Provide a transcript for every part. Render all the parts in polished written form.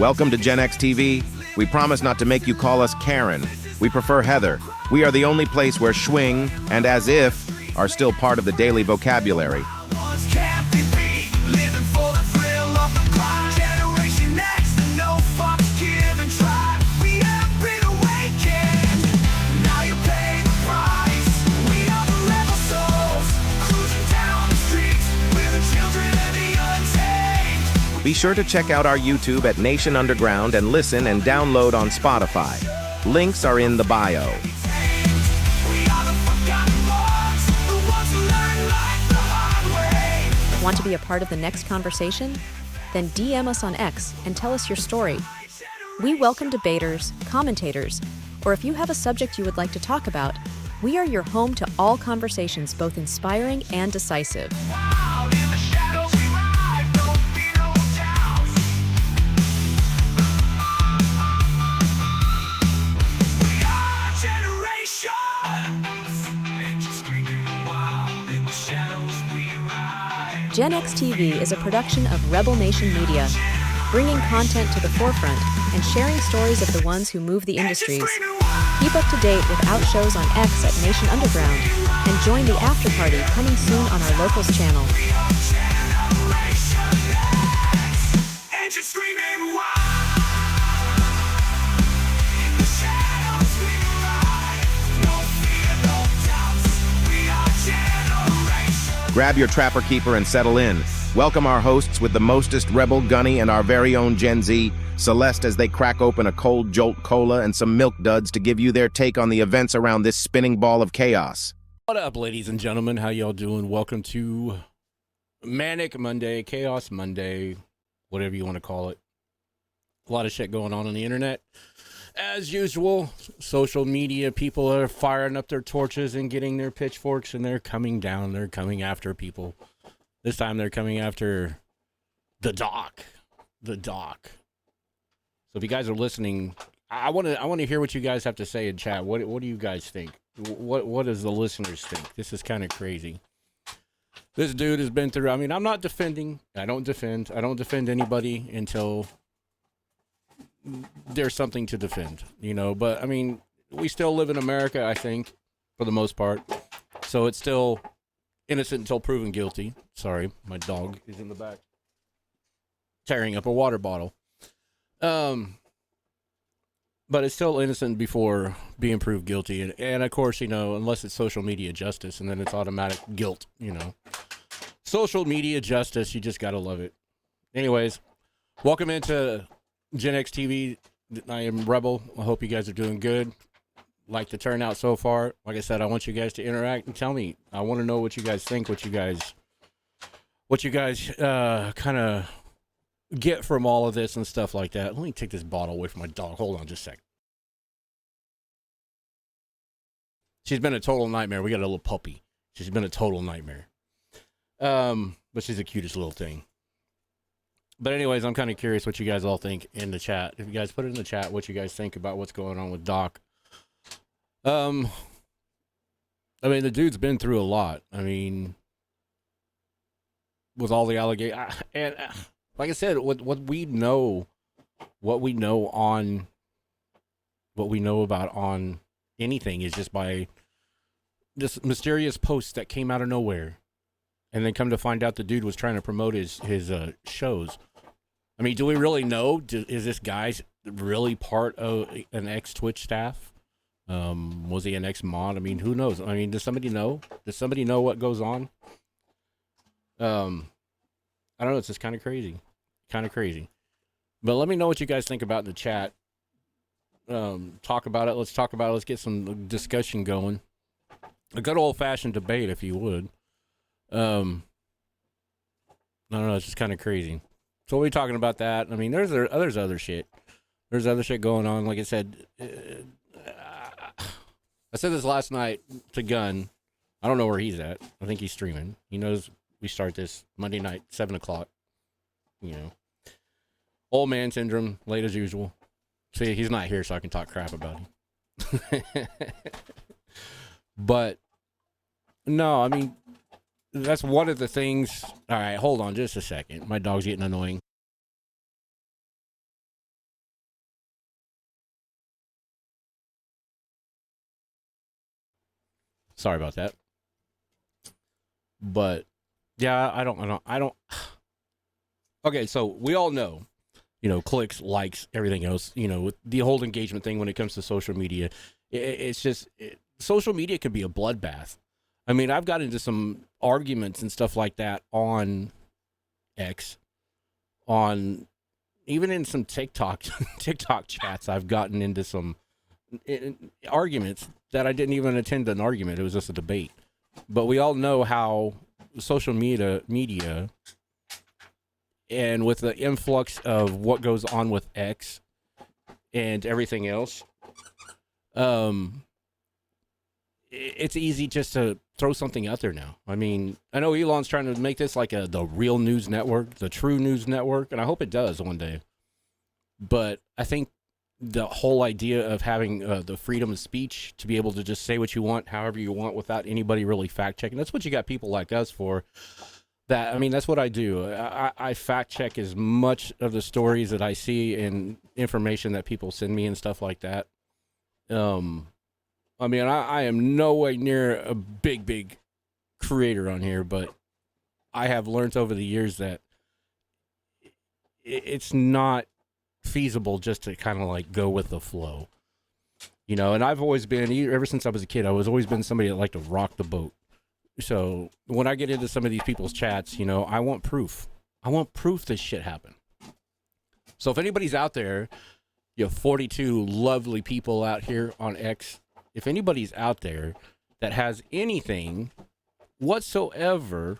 Welcome to Gen X TV. We promise not to make you call us Karen. We prefer Heather. We are the only place where schwing and as if are still part of the daily vocabulary. Be sure to check out our YouTube at Nation Underground and listen and download on Spotify. Links are in the bio. Want to be a part of the next conversation? Then DM us on X and tell us your story. We welcome debaters, commentators, or if you have a subject you would like to talk about, we are your home to all conversations, both inspiring and decisive. Gen X TV is a production of Rebel Nation Media, bringing content to the forefront and sharing stories of the ones who move the industries. Keep up to date with out shows on X at Nation Underground and join the after party coming soon on our Locals channel. Grab your trapper keeper and settle in. Welcome our hosts with the mostest Rebel Gunny and our very own Gen Z, Celeste, as they crack open a cold Jolt Cola and some Milk Duds to give you their take on the events around this spinning ball of chaos. What up, ladies and gentlemen? How y'all doing? Welcome to Manic Monday, Chaos Monday, whatever you want to call it. A lot of shit going on the internet. As usual, social media people are firing up their torches and getting their pitchforks, and they're coming down. They're coming after people. This time they're coming after the doc. The doc. So if you guys are listening, I want to hear what you guys have to say in chat. What do you guys think? What does the listeners think? This is kind of crazy. This dude has been through. I mean, I'm not defending. I don't defend anybody until there's something to defend, you know. But I mean, we still live in America, I think, for the most part. So it's still innocent until proven guilty. Sorry, my dog is in the back tearing up a water bottle. But it's still innocent before being proved guilty. And of course, you know, unless it's social media justice, and then it's automatic guilt, you know. Social media justice, you just gotta love it. Anyways, welcome into Gen X TV. I am Rebel. I hope you guys are doing good. Like the turnout so far. Like I said, I want you guys to interact and tell me. I want to know what you guys think, what you guys kind of get from all of this and stuff like that. Let me take this bottle away from my dog. Hold on just a sec. She's been a total nightmare. We got a little puppy. She's been a total nightmare. But she's the cutest little thing. But anyways, I'm kind of curious what you guys all think in the chat. If you guys put it in the chat, what you guys think about what's going on with Doc. I mean, the dude's been through a lot. I mean, with all the allegations. And like I said, what we know about on anything is just by this mysterious post that came out of nowhere. And then come to find out the dude was trying to promote his shows. I mean, do we really know? Is this guy really part of an ex-Twitch staff? Was he an ex-mod? I mean, who knows? I mean, does somebody know? Does somebody know what goes on? I don't know. It's just kind of crazy. Kind of crazy. But let me know what you guys think about in the chat. Talk about it. Let's talk about it. Let's get some discussion going. A good old-fashioned debate, if you would. I don't know, it's just kind of crazy. So we'll be talking about that. I mean, there's other shit. There's other shit going on. Like I said, I said this last night to Gunn. I don't know where he's at. I think he's streaming. He knows we start this Monday night, 7 o'clock. You know, old man syndrome, late as usual. See, he's not here, so I can talk crap about him. But no, I mean, that's one of the things. All right, hold on just a second. My dog's getting annoying. Sorry about that. But yeah, I don't. Okay, so we all know, clicks, likes, everything else. With the whole engagement thing when it comes to social media, it's just social media could be a bloodbath. I mean, I've got into some arguments and stuff like that on X, on even in some TikTok chats. I've gotten into some arguments that I didn't even attend an argument. It was just a debate. But we all know how social media and with the influx of what goes on with X and everything else, it's easy just to throw something out there now. I mean, I know Elon's trying to make this like the real news network, the true news network, and I hope it does one day. But I think the whole idea of having the freedom of speech to be able to just say what you want, however you want, without anybody really fact checking, that's what you got people like us for. I mean, that's what I do. I fact check as much of the stories that I see and information that people send me and stuff like that. I mean, I am no way near a big creator on here, but I have learned over the years that it's not feasible just to kind of like go with the flow. And I've always been, ever since I was a kid, I was always been somebody that liked to rock the boat. So when I get into some of these people's chats, I want proof. I want proof this shit happened. So if anybody's out there, you have 42 lovely people out here on X. If anybody's out there that has anything whatsoever,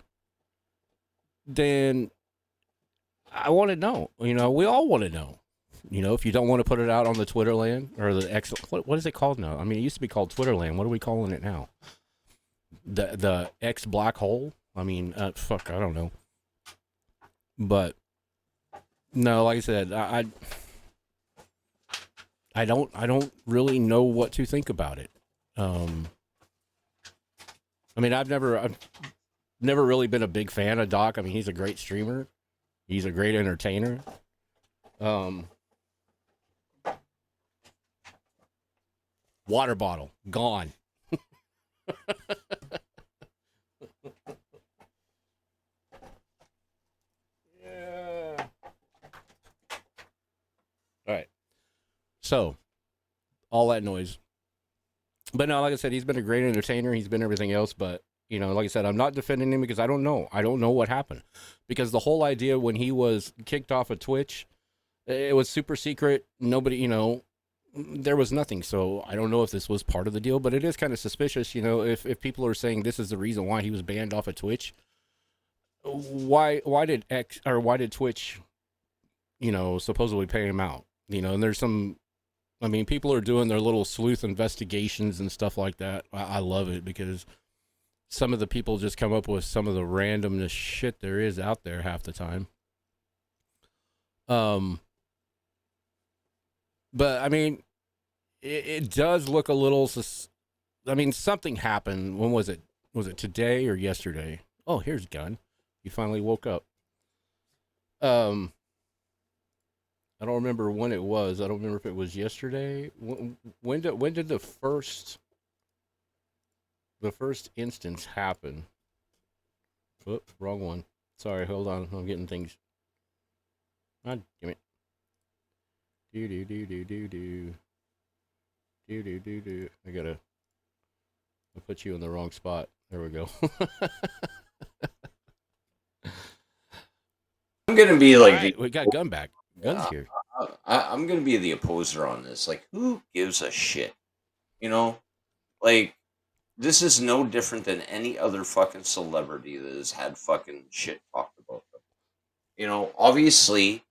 then I want to know. We all want to know. If you don't want to put it out on the Twitter land or the X, what is it called now? I mean, it used to be called Twitter land. What are we calling it now? The X black hole. I mean, fuck, I don't know. But no, like I said, I don't really know what to think about it. I mean, I've never really been a big fan of Doc. I mean, he's a great streamer. He's a great entertainer. Water bottle gone. Yeah. All right. So, all that noise. But no, like I said, he's been a great entertainer. He's been everything else. But, like I said, I'm not defending him because I don't know. I don't know what happened. Because the whole idea when he was kicked off of Twitch, it was super secret. Nobody, there was nothing. So I don't know if this was part of the deal. But it is kind of suspicious, if people are saying this is the reason why he was banned off of Twitch. Why did Twitch, supposedly pay him out? And there's some, I mean, people are doing their little sleuth investigations and stuff like that. I love it because some of the people just come up with some of the randomness shit there is out there half the time. But I mean, it does look a little, I mean, something happened. When was it? Was it today or yesterday? Oh, here's Gunn. You finally woke up. I don't remember when it was. I don't remember if it was yesterday. When did the first instance happen? Whoop, wrong one. Sorry, hold on. I'm getting things. God damn it. Do. I put you in the wrong spot. There we go. I'm gonna be like, right, we got Gun back. Gun's here. I'm gonna be the opposer on this. Like, who gives a shit? Like, this is no different than any other fucking celebrity that has had fucking shit talked about them. Obviously,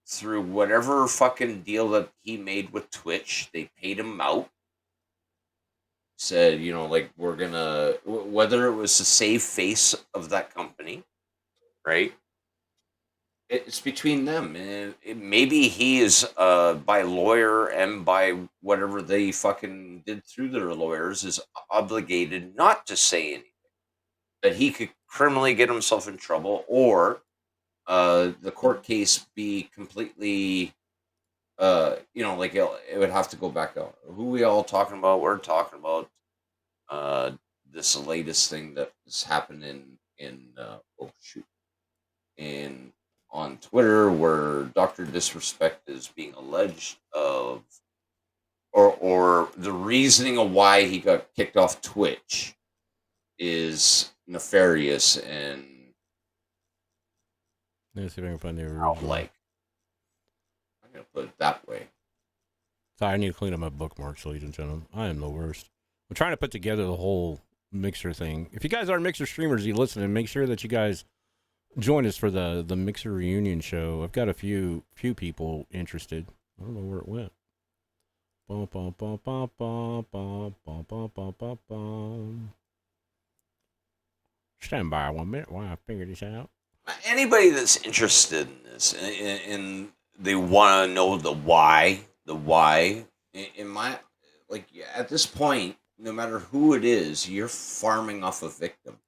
through whatever fucking deal that he made with Twitch, they paid him out. Said, like, we're gonna, whether it was to save face of that company, right? It's between them. And maybe he is, by lawyer and by whatever they fucking did through their lawyers, is obligated not to say anything. That he could criminally get himself in trouble, or the court case be completely like it would have to go back out. Who we all talking about? We're talking about this latest thing that has happened in oh shoot in on Twitter where DrDisrespect is being alleged of or the reasoning of why he got kicked off Twitch is nefarious and Let's see if I can find the out original. like I'm gonna put it that way. Sorry, I need to clean up my bookmarks, ladies and gentlemen. I am the worst. I'm trying to put together the whole Mixer thing. If you guys are Mixer streamers, you listen, and make sure that you guys join us for the Mixer reunion show. I've got a few people interested. I don't know where it went. Bum, bum, bum, bum, bum, bum, bum, bum, bum, bum, bum. Stand by 1 minute while I figure this out. Anybody that's interested in this and they want to know the why in my like at this point, no matter who it is, you're farming off a victim.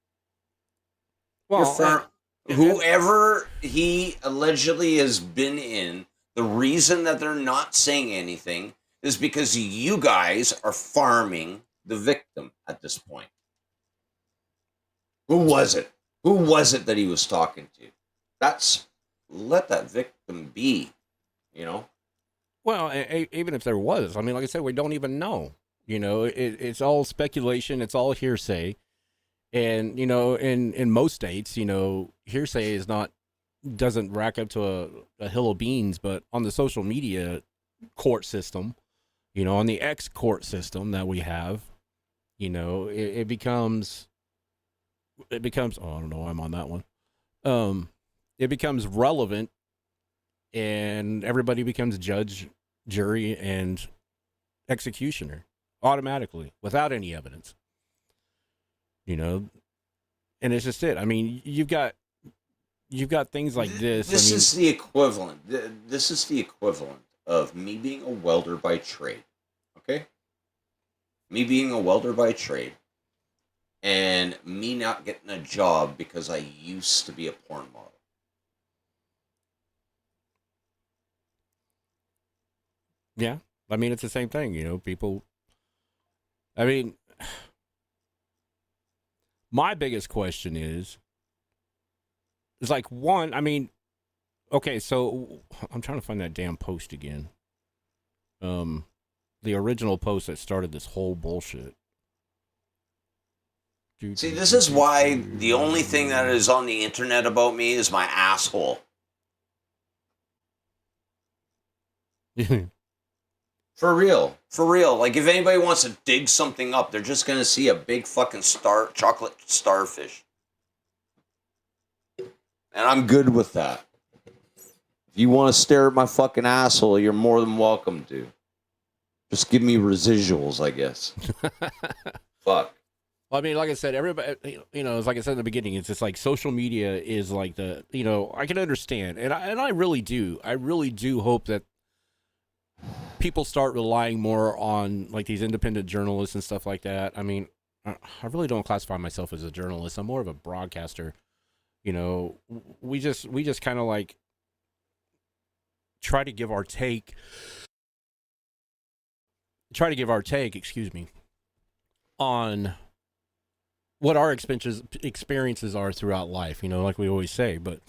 Well, Whoever he allegedly has been in, the reason that they're not saying anything is because you guys are farming the victim at this point. Who was it? Who was it that he was talking to? Let that victim be, you know? well, even if there was, I mean, like I said, we don't even know. It's all speculation. It's all hearsay. And, in most states, hearsay doesn't rack up to a hill of beans, but on the social media court system, on the X court system that we have, it becomes, oh, I don't know why I'm on that one. It becomes relevant and everybody becomes judge, jury, and executioner automatically without any evidence. And it's just it. I mean, you've got things like this. This is the equivalent. This is the equivalent of me being a welder by trade. Okay? Me being a welder by trade and me not getting a job because I used to be a porn model. Yeah. I mean, it's the same thing, people. I mean, my biggest question is like one, I mean, okay, so I'm trying to find that damn post again. The original post that started this whole bullshit. See, this is why the only thing that is on the internet about me is my asshole. For real. Like, if anybody wants to dig something up, they're just going to see a big fucking chocolate starfish. And I'm good with that. If you want to stare at my fucking asshole, you're more than welcome to. Just give me residuals, I guess. Fuck. Well, I mean, like I said, everybody, it's like I said in the beginning, it's just like social media is like I can understand. And I really do. I really do hope that people start relying more on like these independent journalists and stuff like that. I mean, I really don't classify myself as a journalist. I'm more of a broadcaster. We just kind of like try to give our take, excuse me, on what our experiences are throughout life, like we always say. But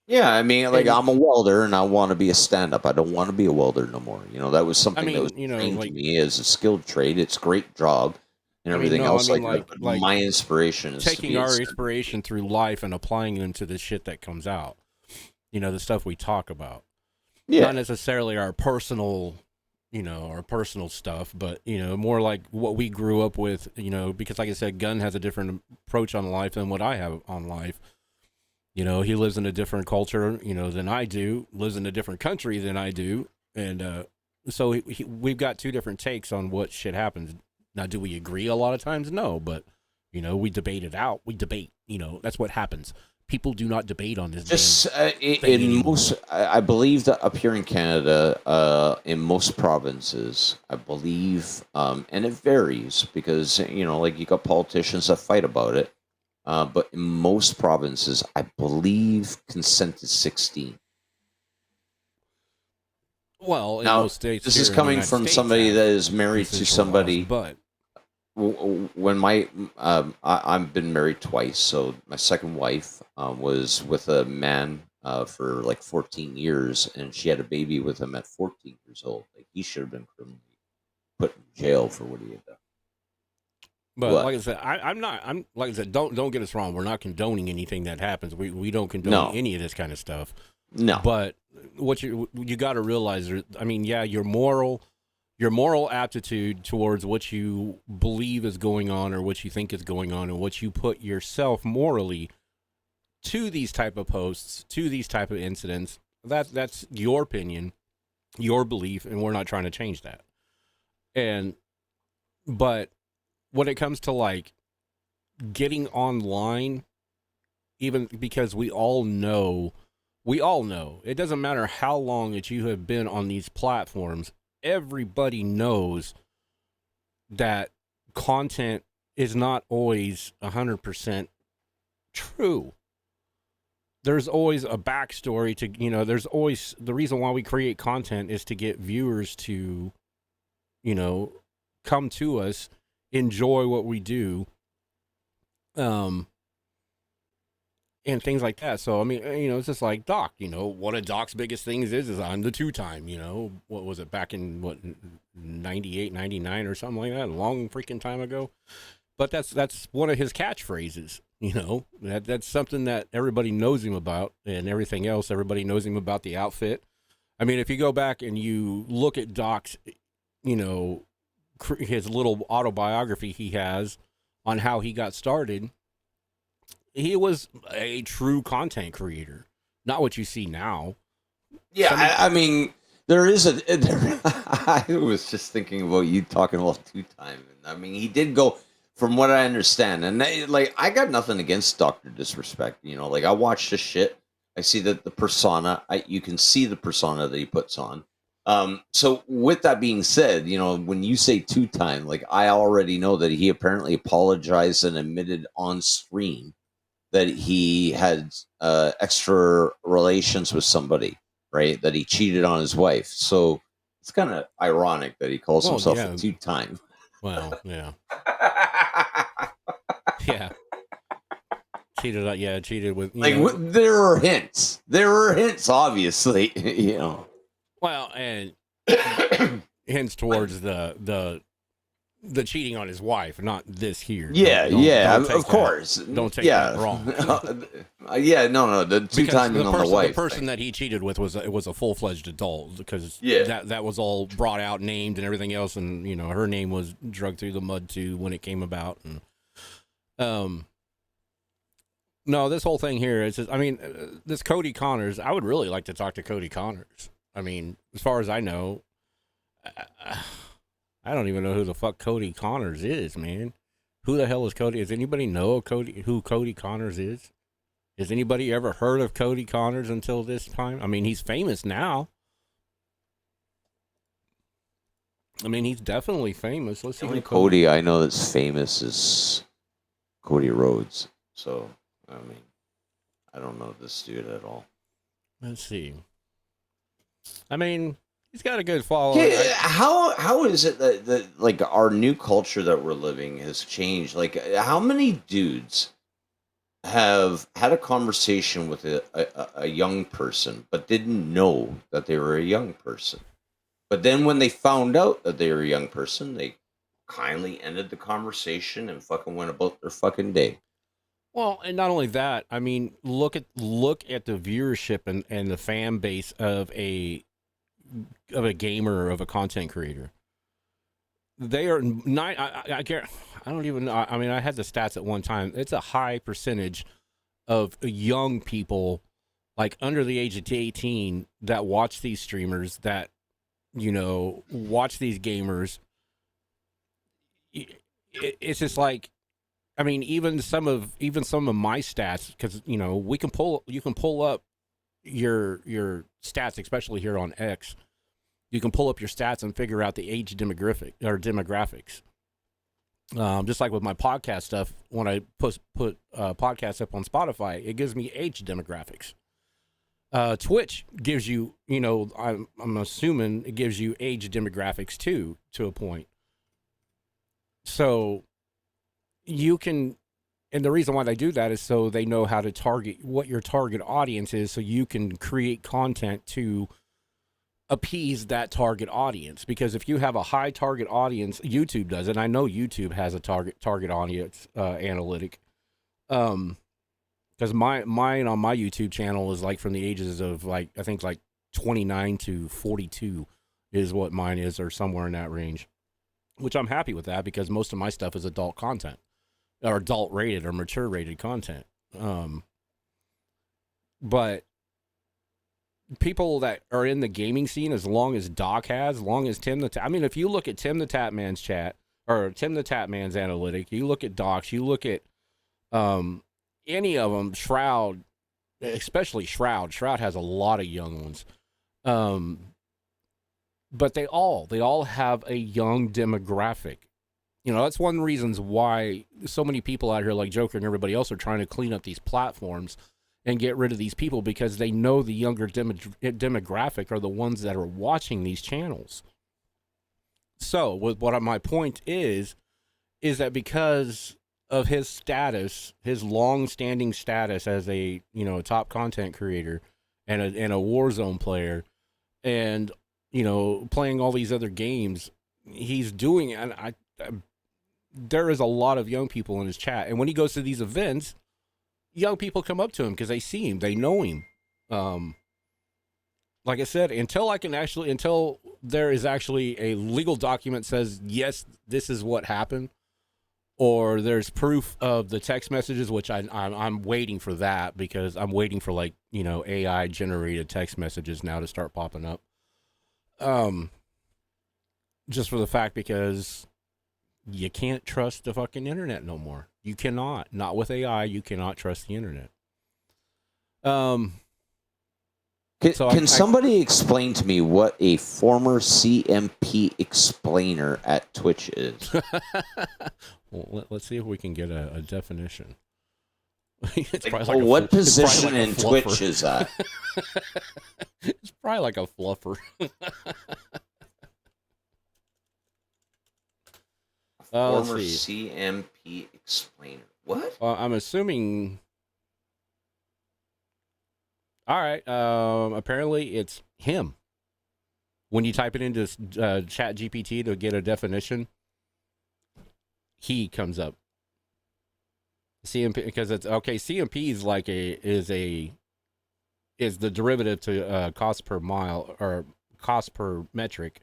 yeah, I mean, like, I'm a welder and I want to be a stand-up. I don't want to be a welder no more. That was something that was trained to me as a skilled trade. It's a great job and everything else. Like my inspiration is taking our inspiration through life and applying them to the shit that comes out. The stuff we talk about. Yeah. Not necessarily our personal stuff, but, more like what we grew up with, because like I said, Gunn has a different approach on life than what I have on life. He lives in a different culture, than I do, lives in a different country than I do. And so we've got two different takes on what shit happens. Now, do we agree a lot of times? No, but, we debate it out. We debate, that's what happens. People do not debate on this. Just in most, I believe that up here in Canada, in most provinces, I believe, and it varies because, like you got politicians that fight about it. But in most provinces, I believe consent is 16. Well, in Now, most states, this here is in the coming United from States somebody have that is married to consensual somebody. laws, but When I've been married twice, so my second wife was with a man for like 14 years, and she had a baby with him at 14 years old. Like, he should have been criminally put in jail for what he had done. But What? like I said, I'm not. I'm like I said. Don't get us wrong. We're not condoning anything that happens. We don't condone No. any of this kind of stuff. No. But what you got to realize, I mean, yeah, your moral aptitude towards what you believe is going on or what you think is going on and what you put yourself morally to these type of posts, to these type of incidents. That's your opinion, your belief, and we're not trying to change that. But when it comes to like getting online, even because we all know, it doesn't matter how long that you have been on these platforms, everybody knows that content is not always 100% true. There's always a backstory to, there's always, the reason why we create content is to get viewers to, come to us, enjoy what we do, and things like that. So, I mean, it's just like Doc, one of Doc's biggest things is I'm the two-time, what was it, back in, 98, 99 or something like that, a long freaking time ago. But that's one of his catchphrases, that's something that everybody knows him about, and everything else, everybody knows him about the outfit. I mean, if you go back and you look at Doc's, his little autobiography he has on how he got started, he was a true content creator, not what you see now. Yeah, I mean, there is I was just thinking about you talking about two-time. I mean, he did go, from what I understand, and I got nothing against Dr. Disrespect. Like, I watch this shit. I see that the persona, you can see the persona that he puts on. So with that being said, when you say two-time, like, I already know that he apparently apologized and admitted on stream that he had extra relations with somebody, right? That he cheated on his wife. So it's kind of ironic that he calls himself a two-time. Well, yeah. Yeah. Cheated with, there were hints. There were hints, obviously, Well, and hints towards the cheating on his wife, not this here. Don't of course. Don't take that wrong. The two-timing on the wife. The person that he cheated with was a full-fledged adult, because that was all brought out, named, and everything else, and her name was dragged through the mud too when it came about. And no, this whole thing here is just, this Cody Connors. I would really like to talk to Cody Connors. I mean, as far as I know, I don't even know who the fuck Cody Connors is, man. Who the hell is Cody? Does anybody know who Cody Connors is? Has anybody ever heard of Cody Connors until this time? I mean, he's famous now. I mean, he's definitely famous. Let's see. The only Cody I know that's famous is Cody Rhodes. So, I mean, I don't know this dude at all. Let's see. I mean, he's got a good following. Yeah, how is it that like our new culture that we're living has changed? Like, how many dudes have had a conversation with a young person but didn't know that they were a young person? But then when they found out that they were a young person, they kindly ended the conversation and fucking went about their fucking day. Well, and not only that, I mean, look at the viewership and the fan base of a gamer, of a content creator. They are I don't even know. I mean, I had the stats at one time. It's a high percentage of young people, like under the age of 18, that watch these streamers, that watch these gamers. It's just like, I mean, even some of my stats, because you can pull up your stats, especially here on X. You can pull up your stats and figure out the age demographics. Just like with my podcast stuff, when I put podcasts up on Spotify, it gives me age demographics. Twitch gives you, I'm assuming it gives you age demographics too, to a point. So you can, and the reason why they do that is so they know how to target what your target audience is, so you can create content to appease that target audience. Because if you have a high target audience, YouTube does, and I know YouTube has a target audience analytic. Because mine on my YouTube channel is like from the ages of like, I think like 29 to 42 is what mine is, or somewhere in that range, which I'm happy with that because most of my stuff is adult content or adult rated or mature rated content. But people that are in the gaming scene, as long as Doc has, as long as Tim I mean, if you look at Tim the Tap Man's chat or Tim the Tap Man's analytic, you look at Doc's, you look at, any of them, Shroud, especially Shroud. Shroud has a lot of young ones. But they all have a young demographic. That's one of the reasons why so many people out here like Joker and everybody else are trying to clean up these platforms and get rid of these people, because they know the younger demographic are the ones that are watching these channels. So what my point is that because of his status, his long-standing status as a top content creator and a Warzone player, and playing all these other games, he's doing. And there is a lot of young people in his chat, and when he goes to these events, young people come up to him because they see him, they know him. Like I said, until there is actually a legal document says yes, this is what happened, or there's proof of the text messages, which I'm waiting for that, because I'm waiting for AI generated text messages now to start popping up. Just for the fact, because you can't trust the fucking internet no more. You cannot. Not with AI, you cannot trust the internet. Can somebody explain to me what a former CMP explainer at Twitch is? Well, let's see if we can get a definition. What position in Twitch is that? It's probably like a fluffer. Former CMP explainer. What? I'm assuming. All right. Apparently, it's him. When you type it into Chat GPT to get a definition, he comes up. CMP, because it's okay. CMP is the derivative to cost per mile, or cost per metric.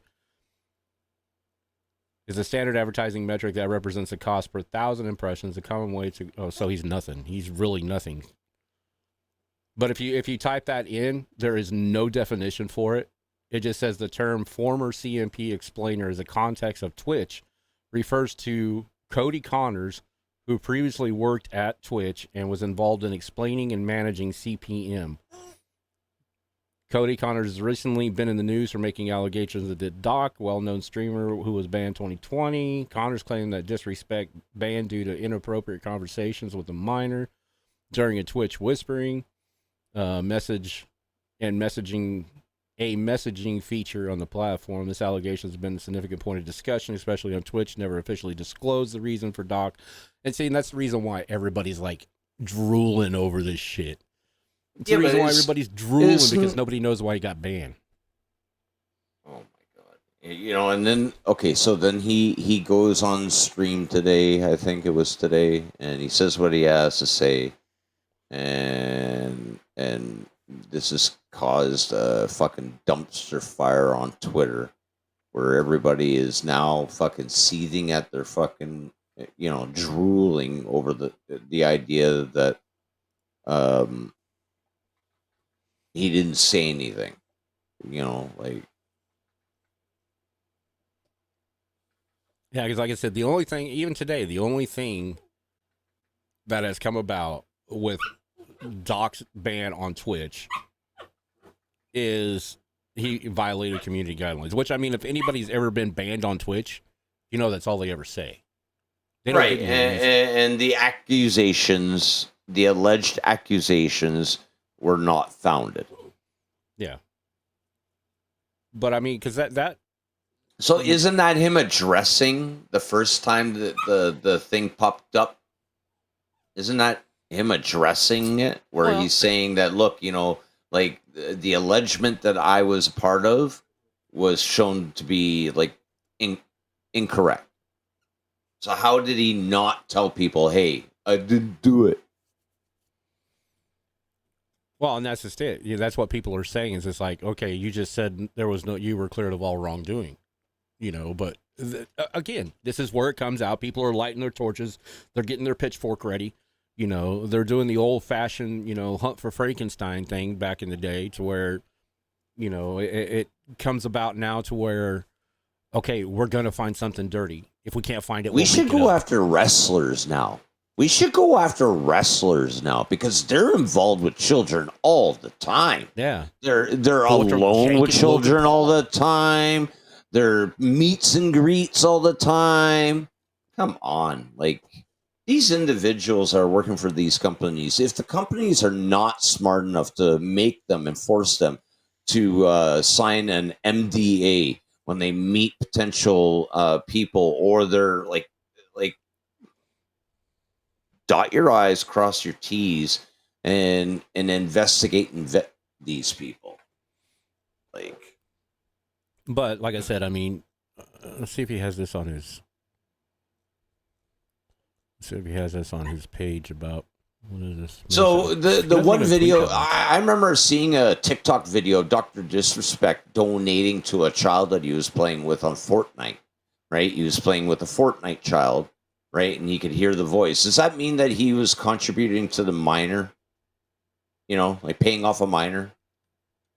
Is a standard advertising metric that represents the cost per 1,000 impressions. A common way to so he's nothing. He's really nothing. But if you type that in, there is no definition for it. It just says the term former CMP explainer is a context of Twitch, refers to Cody Connors, who previously worked at Twitch and was involved in explaining and managing CPM. Cody Connors has recently been in the news for making allegations that Doc, well-known streamer who was banned 2020. Connors claimed that DrDisrespect banned due to inappropriate conversations with a minor during a Twitch whispering messaging feature on the platform. This allegation has been a significant point of discussion, especially on Twitch. Never officially disclosed the reason for Doc. And that's the reason why everybody's like drooling over this shit. It's the reason why everybody's drooling, because nobody knows why he got banned. Oh my god! And then so then he goes on stream today. I think it was today, and he says what he has to say, and this has caused a fucking dumpster fire on Twitter, where everybody is now fucking seething at their fucking drooling over the idea that he didn't say anything, Yeah, because like I said, the only thing, even today, the only thing that has come about with Doc's ban on Twitch is he violated community guidelines. Which, I mean, if anybody's ever been banned on Twitch, that's all they ever say. They don't right, and the accusations, the alleged accusations, were not founded. Yeah. But I mean, because that So isn't that him addressing the first time that the thing popped up? Isn't that him addressing it, where Well, he's saying that, look, you know, like the allegement that I was a part of was shown to be like incorrect. So how did he not tell people, hey, I didn't do it? well, and that's just it. Yeah, that's what people are saying. Is it's like, okay, you just said you were cleared of all wrongdoing, But again, this is where it comes out. People are lighting their torches. They're getting their pitchfork ready. They're doing the old fashioned, hunt for Frankenstein thing back in the day, to where, it comes about now to where, okay, we're gonna find something dirty. If we can't find it, We we'll should leak it go up. after wrestlers now. We should go after wrestlers now because they're involved with children all the time. Yeah, They're Go with their alone Jake with and children Logan all Paul. the time. They're meets and greets all the time. Come on, like these individuals are working for these companies. If the companies are not smart enough to make them and force them to sign an MDA when they meet potential people, or they're like dot your I's, cross your T's, and investigate and vet these people. Like, But like I said, I mean, let's see if he has this on his. Let's see if he has this on his page about what is this. so He the doesn't one even tweet video, that much. I remember seeing a TikTok video of DrDisrespect donating to a child that he was playing with on Fortnite, right? He was playing with a Fortnite child, right? And he could hear the voice. Does that mean that he was contributing to the minor? Like paying off a minor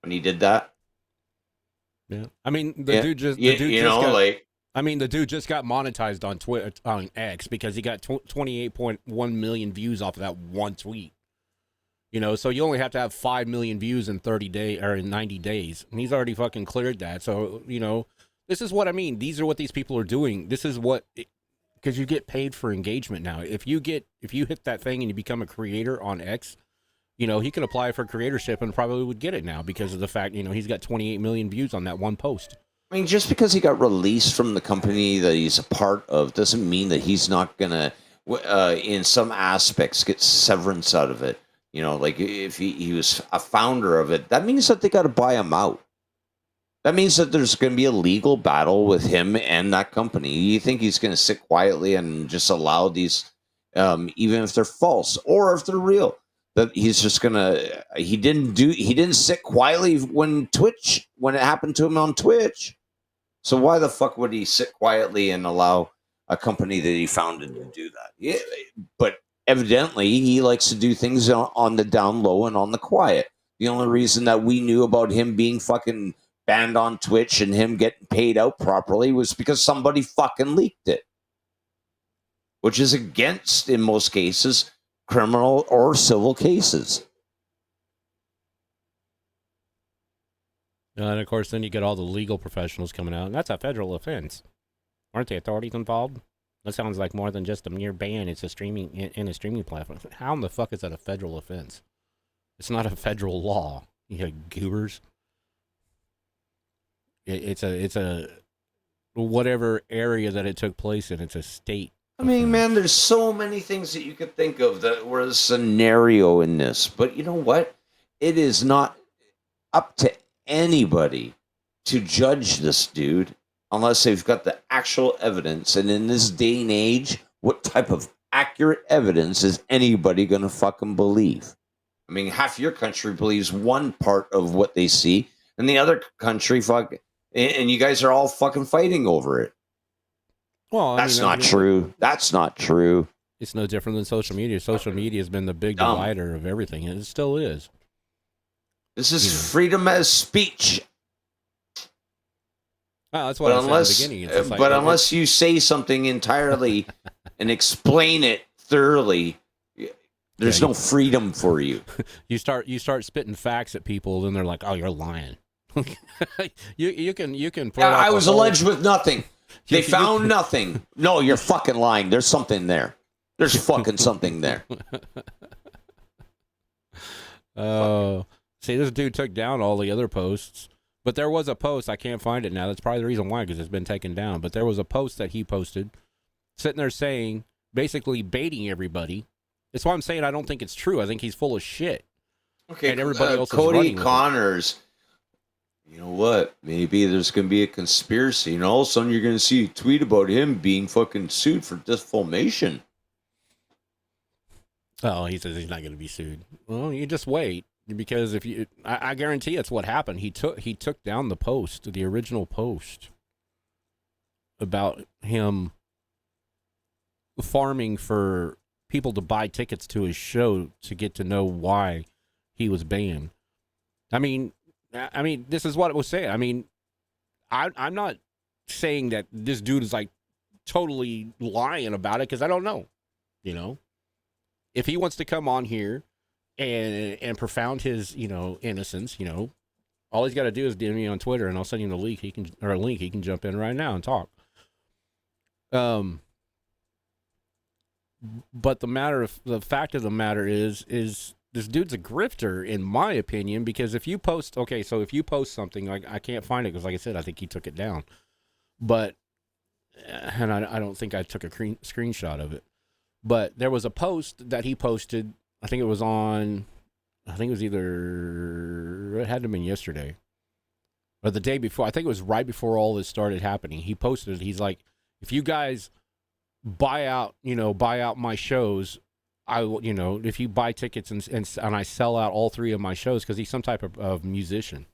when he did that? Yeah, I mean, Yeah. the dude You just know, got. like, I mean, the dude just got monetized on Twitter, on X, because he got 28.1 million views off of that one tweet. So you only have to have 5 million views in 30 days or in 90 days, and he's already fucking cleared that. So this is what I mean. These are what these people are doing. This is what, because you get paid for engagement now. If you hit that thing and you become a creator on X, he can apply for creatorship and probably would get it now because of the fact he's got 28 million views on that one post. I mean, just because he got released from the company that he's a part of doesn't mean that he's not gonna, in some aspects, get severance out of it. Like if he was a founder of it, that means that they got to buy him out. That means that there's going to be a legal battle with him and that company. You think he's going to sit quietly and just allow these, even if they're false or if they're real, that he's just gonna? He didn't sit quietly when it happened to him on Twitch. So why the fuck would he sit quietly and allow a company that he founded to do that? Yeah, but evidently he likes to do things on the down low and on the quiet. The only reason that we knew about him being fucking banned on Twitch and him getting paid out properly was because somebody fucking leaked it, which is against, in most cases, criminal or civil cases. And of course, then you get all the legal professionals coming out, and that's a federal offense. Aren't the authorities involved? That sounds like more than just a mere ban. It's a streaming in a streaming platform. How in the fuck is that a federal offense? It's not a federal law. Goobers. It's a whatever area that it took place in. It's a state. I mean, man, there's so many things that you could think of that were a scenario in this. But you know what? It is not up to anybody to judge this dude unless they've got the actual evidence. And in this day and age, what type of accurate evidence is anybody going to fucking believe? I mean, half your country believes one part of what they see, and the other country and you guys are all fucking fighting over it. Well, That's not true. That's not true. It's no different than social media. Social media has been the big Dumb. divider of everything, and it still is. This is freedom as speech. Well, that's what I said at the beginning. It's just like, Unless you say something entirely and explain it thoroughly, there's no freedom for you. you start spitting facts at people, then they're like, "Oh, you're lying." you can. Throw out I was the whole- alleged with nothing. They found nothing. No, you're fucking lying. There's something there. There's fucking something there. Oh, See, this dude took down all the other posts, but there was a post. I can't find it now. That's probably the reason why, because it's been taken down. But there was a post that he posted, sitting there saying, basically baiting everybody. That's why I'm saying I don't think it's true. I think he's full of shit. Okay, And everybody else is Cody running with it. Connors. You know what? Maybe there's going to be a conspiracy, and all of a sudden you're going to see a tweet about him being fucking sued for defamation. Oh, he says he's not going to be sued. Well, you just wait, because if you, I guarantee that's what happened. He took down the post, the original post about him farming for people to buy tickets to his show to get to know why he was banned. I mean, this is what it was saying. I mean, I'm not saying that this dude is like totally lying about it, because I don't know. You know, if he wants to come on here and profound his, innocence, all he's got to do is DM me on Twitter, and I'll send him a link. He can jump in right now and talk. But the fact of the matter is this dude's a grifter, in my opinion, because if you post something, like, I can't find it because, like I said, I think he took it down. But, and I don't think I took a screenshot of it. But there was a post that he posted. I think it was either, it had to have been yesterday or the day before. I think it was right before all this started happening. He posted it. He's like, if you guys buy out my shows, I will, if you buy tickets and I sell out all 3 of my shows, because he's some type of musician.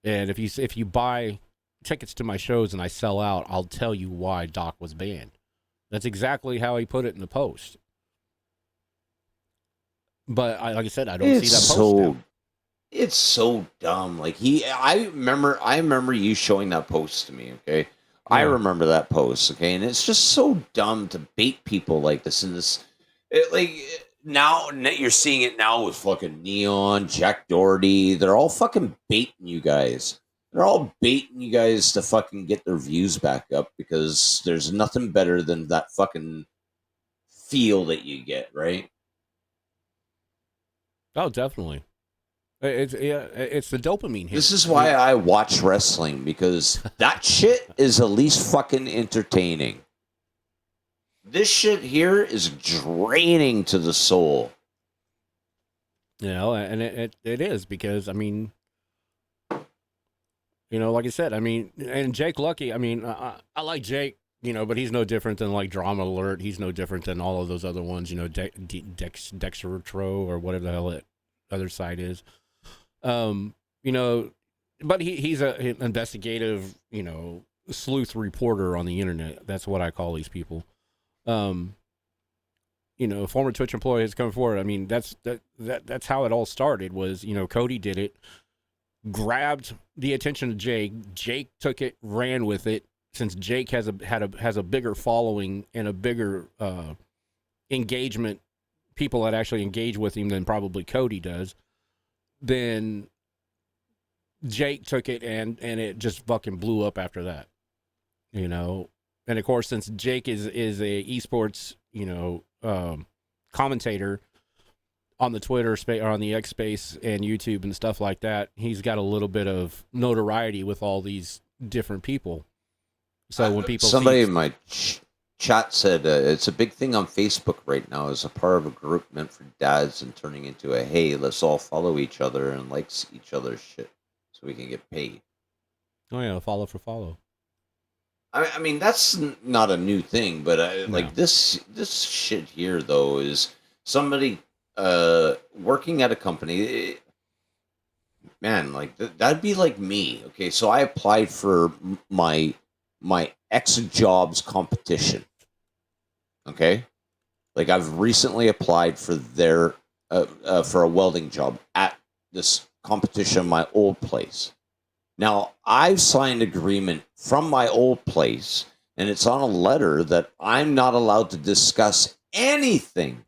And if you buy tickets to my shows and I sell out, I'll tell you why Doc was banned. That's exactly how he put it in the post. But like I said, I don't see that post now. It's so dumb. Like I remember you showing that post to me. Okay, yeah. I remember that post. Okay, and it's just so dumb to bait people like this. And now you're seeing it now with fucking Neon, Jack Doherty. They're all fucking baiting you guys. They're all baiting you guys to fucking get their views back up, because there's nothing better than that fucking feel that you get, right? Oh, definitely. It's the dopamine hit. This is why I watch wrestling, because that shit is at least fucking entertaining. This shit here is draining to the soul. And it is, because, I mean, like I said, I mean, and Jake Lucky, I mean, I like Jake, but he's no different than like Drama Alert. He's no different than all of those other ones, Dextro or whatever the hell that other side is. But he's an investigative, sleuth reporter on the internet. That's what I call these people. Former Twitch employee has come forward. I mean, that's how it all started. Was, Cody did it, grabbed the attention of Jake. Jake took it, ran with it. Since Jake has a bigger following and a bigger engagement, people that actually engage with him than probably Cody does, then Jake took it and it just fucking blew up after that. And of course, since Jake is a esports commentator on the Twitter space or on the X space and YouTube and stuff like that, he's got a little bit of notoriety with all these different people. So when people in my chat said it's a big thing on Facebook right now, as a part of a group meant for dads and turning into a, hey, let's all follow each other and like each other's shit so we can get paid. Oh yeah, follow for follow. I mean, that's not a new thing, but like this shit here though is somebody working at a company. Man, like that'd be like me. Okay, so I applied for my ex jobs competition. Okay, like I've recently applied for their for a welding job at this competition, my old place. Now I've signed agreement from my old place, and it's on a letter that I'm not allowed to discuss anything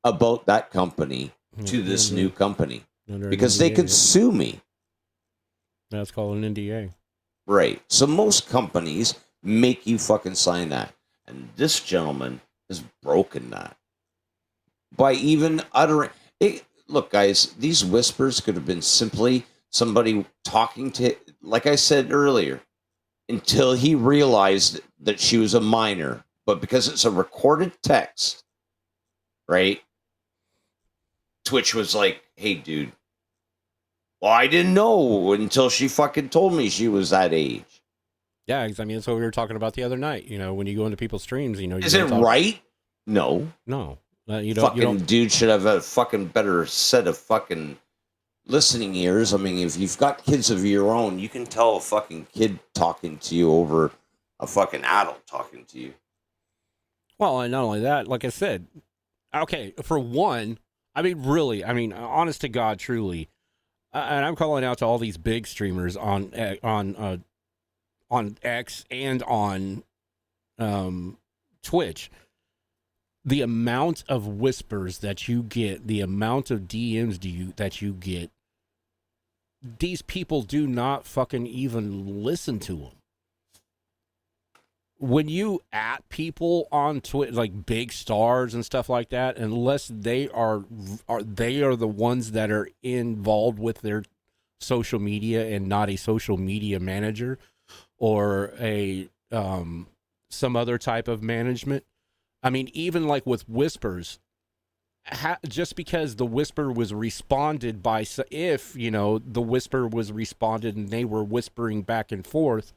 about that company to this new company because they could sue me. That's called an NDA. Right. So most companies make you fucking sign that. And this gentleman has broken that by even uttering it. look, guys, these whispers could have been simply somebody talking to, like I said earlier, until he realized that she was a minor. But because it's a recorded text, right? Twitch was like, hey, dude, well, I didn't know until she fucking told me she was that age. Yeah, 'cause, I mean, that's what we were talking about the other night. You know, when you go into people's streams, you know, Is it right? No. No, you Fucking don't. dude should have a fucking better set of fucking listening ears. I mean, if you've got kids of your own, you can tell a fucking kid talking to you over a fucking adult talking to you. Well, and not only that, like I said, okay, for one, I mean, really, I mean, honest to God, truly, and I'm calling out to all these big streamers on X and on Twitch. The amount of whispers that you get, the amount of DMs that you get, these people do not fucking even listen to them. When you at people on Twitch, like big stars and stuff like that, unless they are the ones that are involved with their social media and not a social media manager or a some other type of management. I mean, even like with whispers, just because the whisper was responded by, if, you know, the whisper was responded and they were whispering back and forth,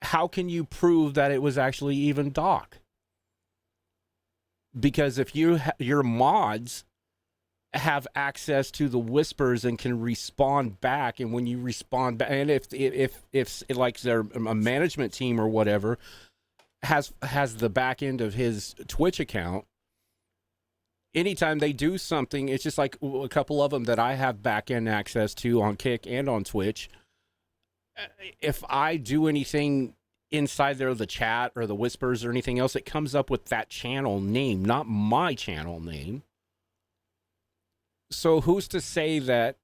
how can you prove that it was actually even Doc? Because if your mods have access to the whispers and can respond back, and when you respond back, and if like their a management team or whatever has the back end of his Twitch account, anytime they do something, it's just like a couple of them that I have back end access to on Kick and on Twitch. If I do anything inside there, the chat or the whispers or anything else, it comes up with that channel name, not my channel name. So who's to say that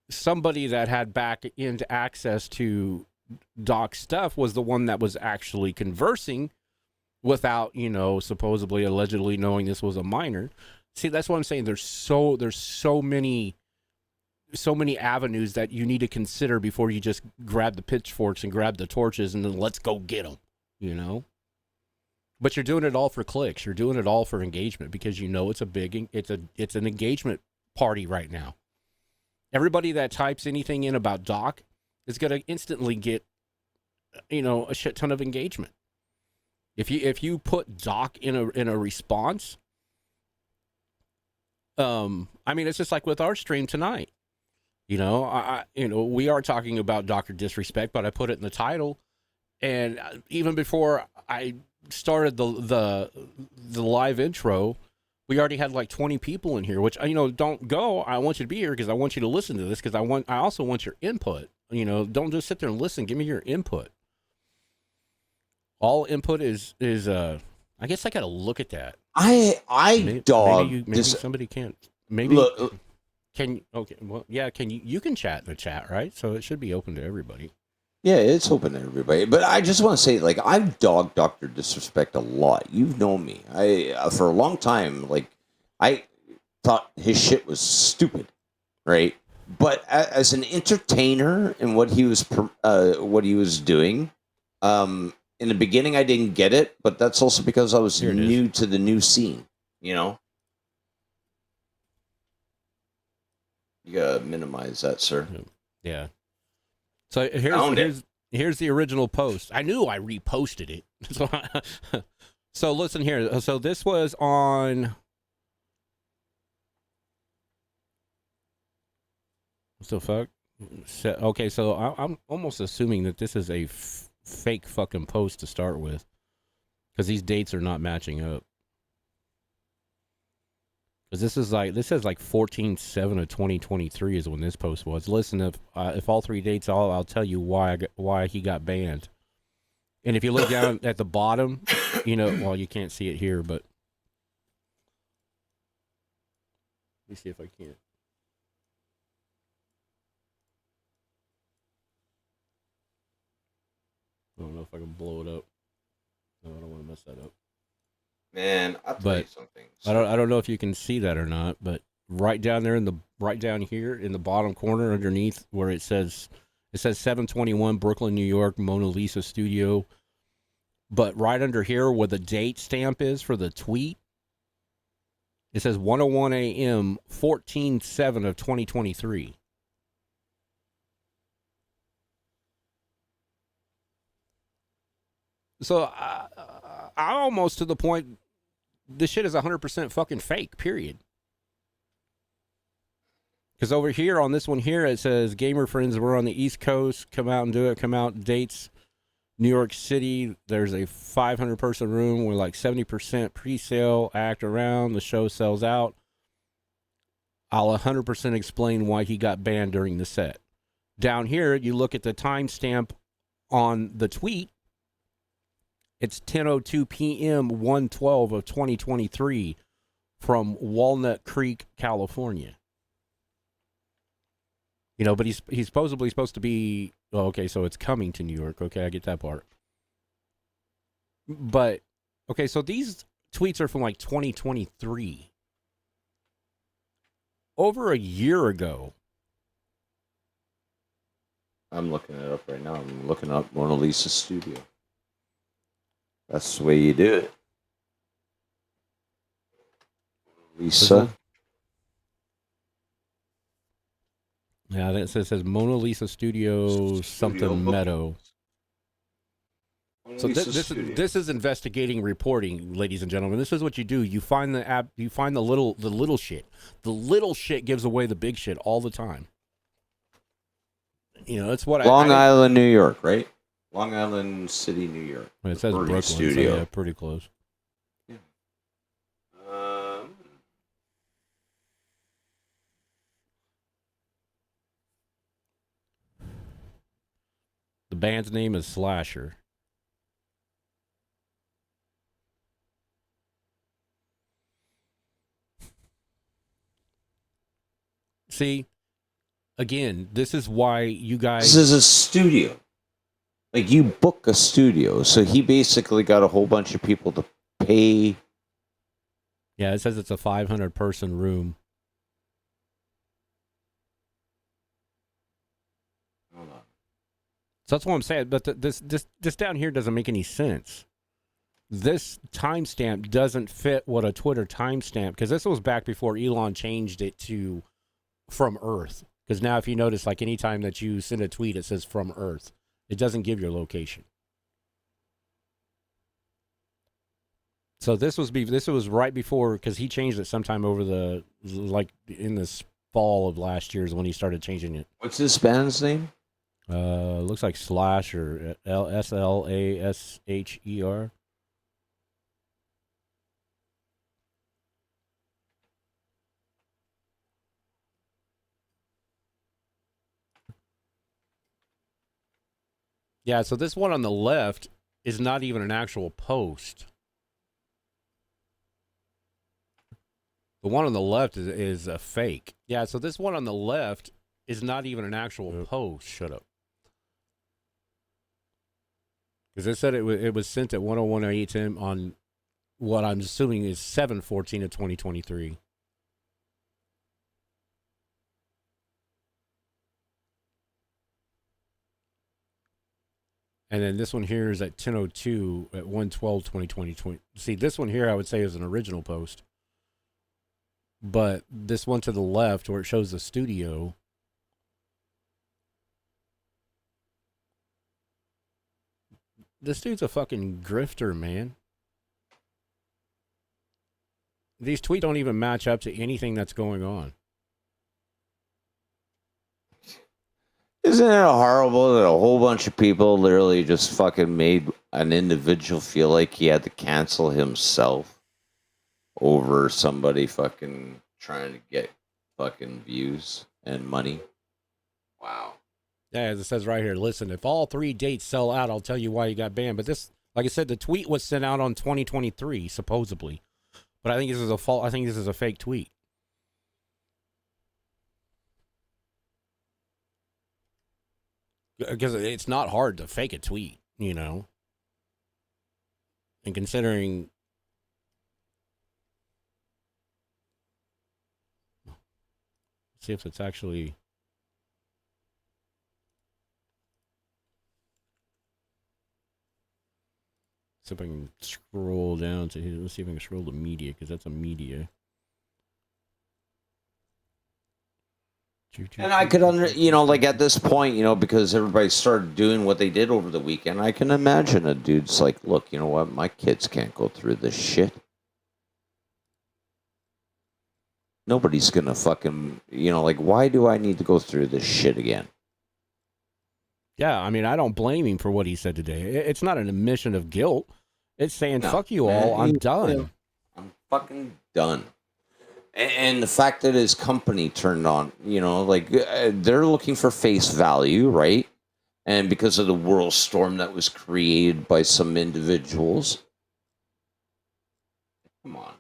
somebody that had back end access to Doc's stuff was the one that was actually conversing without, you know, supposedly allegedly knowing this was a minor? See, that's what I'm saying. There's so many avenues that you need to consider before you just grab the pitchforks and grab the torches and then let's go get them, you know? But you're doing it all for clicks. You're doing it all for engagement because you know it's an engagement party right now. Everybody that types anything in about Doc is going to instantly get, you know, a shit ton of engagement. If you put Doc in a response, I mean, it's just like with our stream tonight. You know, we are talking about DrDisrespect, but I put it in the title, and even before I started the live intro, we already had like 20 people in here. Which, you know, don't go. I want you to be here because I want you to listen to this because I also want your input. You know, don't just sit there and listen. Give me your input. All input is I guess I got to look at that. Maybe somebody can't. Maybe. Look, can you, okay, well, yeah, you can chat in the chat, right? So it should be open to everybody. yeah, it's open to everybody. But I just want to say, like, I've dogged DrDisrespect a lot. You've known me. For a long time, like, I thought his shit was stupid, right? But as an entertainer and what he was doing, in the beginning, I didn't get it. But that's also because I was new to the new scene, you know. You gotta minimize that, sir. Yeah. So here's the original post. I knew I reposted it. So listen here. So this was on. What the fuck? Okay, so I'm almost assuming that this is a fake fucking post to start with, because these dates are not matching up. Because this says like 14/7 of 2023 is when this post was. Listen, if all three dates I'll tell you why he got banned. And if you look down at the bottom, you know, well, you can't see it here, but let me see if I can. I don't know if I can blow it up. No, I don't want to mess that up. Man, I'll tell you something. I don't know if you can see that or not, but right down there right down here in the bottom corner underneath where it says 721 Brooklyn, New York, Mona Lisa Studio. But right under here where the date stamp is for the tweet, it says 1:01 a.m. 14/7 of 2023. So I'm almost to the point this shit is 100% fucking fake, period. Because over here on this one here, it says, gamer friends, we're on the East Coast. Come out and do it. Come out, dates. New York City, there's a 500-person room with like 70% pre-sale. Act around. The show sells out. I'll 100% explain why he got banned during the set. Down here, you look at the timestamp on the tweet. It's 10:02 p.m. 1/12 of 2023 from Walnut Creek, California. You know, but he's supposedly supposed to be, oh, okay, so it's coming to New York. Okay, I get that part. But, okay, so these tweets are from like 2023. Over a year ago. I'm looking it up right now. I'm looking up Mona Lisa Studio. That's the way you do it. Lisa. Yeah, it says Mona Lisa Studio something Meadow. So this is investigating reporting, ladies and gentlemen. This is what you do. You find the app. You find the little shit. The little shit gives away the big shit all the time. You know, that's what Long Island, New York, right? Long Island City, New York. It says Brooklyn Studio. So yeah, pretty close. Yeah. The band's name is Slasher. See, again, this is why you guys... This is a studio. Like, you book a studio, so he basically got a whole bunch of people to pay. Yeah, it says it's a 500-person room. Hold on. So that's what I'm saying. But this down here doesn't make any sense. This timestamp doesn't fit what a Twitter timestamp, because this was back before Elon changed it to from Earth. Because now if you notice, like anytime that you send a tweet, it says from Earth. It doesn't give your location. So this was right before, because he changed it sometime over the, like in this fall of last year is when he started changing it. What's this band's name? Looks like Slasher, Slasher. Yeah, so this one on the left is not even an actual post. The one on the left is a fake. Yeah, so this one on the left is not even an actual post. Shut up. Because it said it was sent at 1:01 a.m. on what I'm assuming is 7/14 of 2023. And then this one here is at 10:02 at 1/12/2020. See, this one here I would say is an original post. But this one to the left where it shows the studio, this dude's a fucking grifter, man. These tweets don't even match up to anything that's going on. Isn't it horrible that a whole bunch of people literally just fucking made an individual feel like he had to cancel himself over somebody fucking trying to get fucking views and money? Wow. Yeah, as it says right here, listen, if all 3 dates sell out, I'll tell you why you got banned. But this, like I said, the tweet was sent out on 2023, supposedly. But I think this is I think this is a fake tweet. Because it's not hard to fake a tweet, you know. And considering... See if it's actually. See if I can scroll down to his. Let's see if I can scroll to media, because that's a media. And I could like at this point, because everybody started doing what they did over the weekend, I can imagine a dude's like, look, you know what? My kids can't go through this shit. Nobody's gonna fucking, like, why do I need to go through this shit again? Yeah, I mean, I don't blame him for what he said today. It's not an admission of guilt. It's saying, No, fuck you man, all, I'm done. I'm fucking done. And the fact that his company turned on, they're looking for face value, right? And because of the world storm that was created by some individuals. Come on.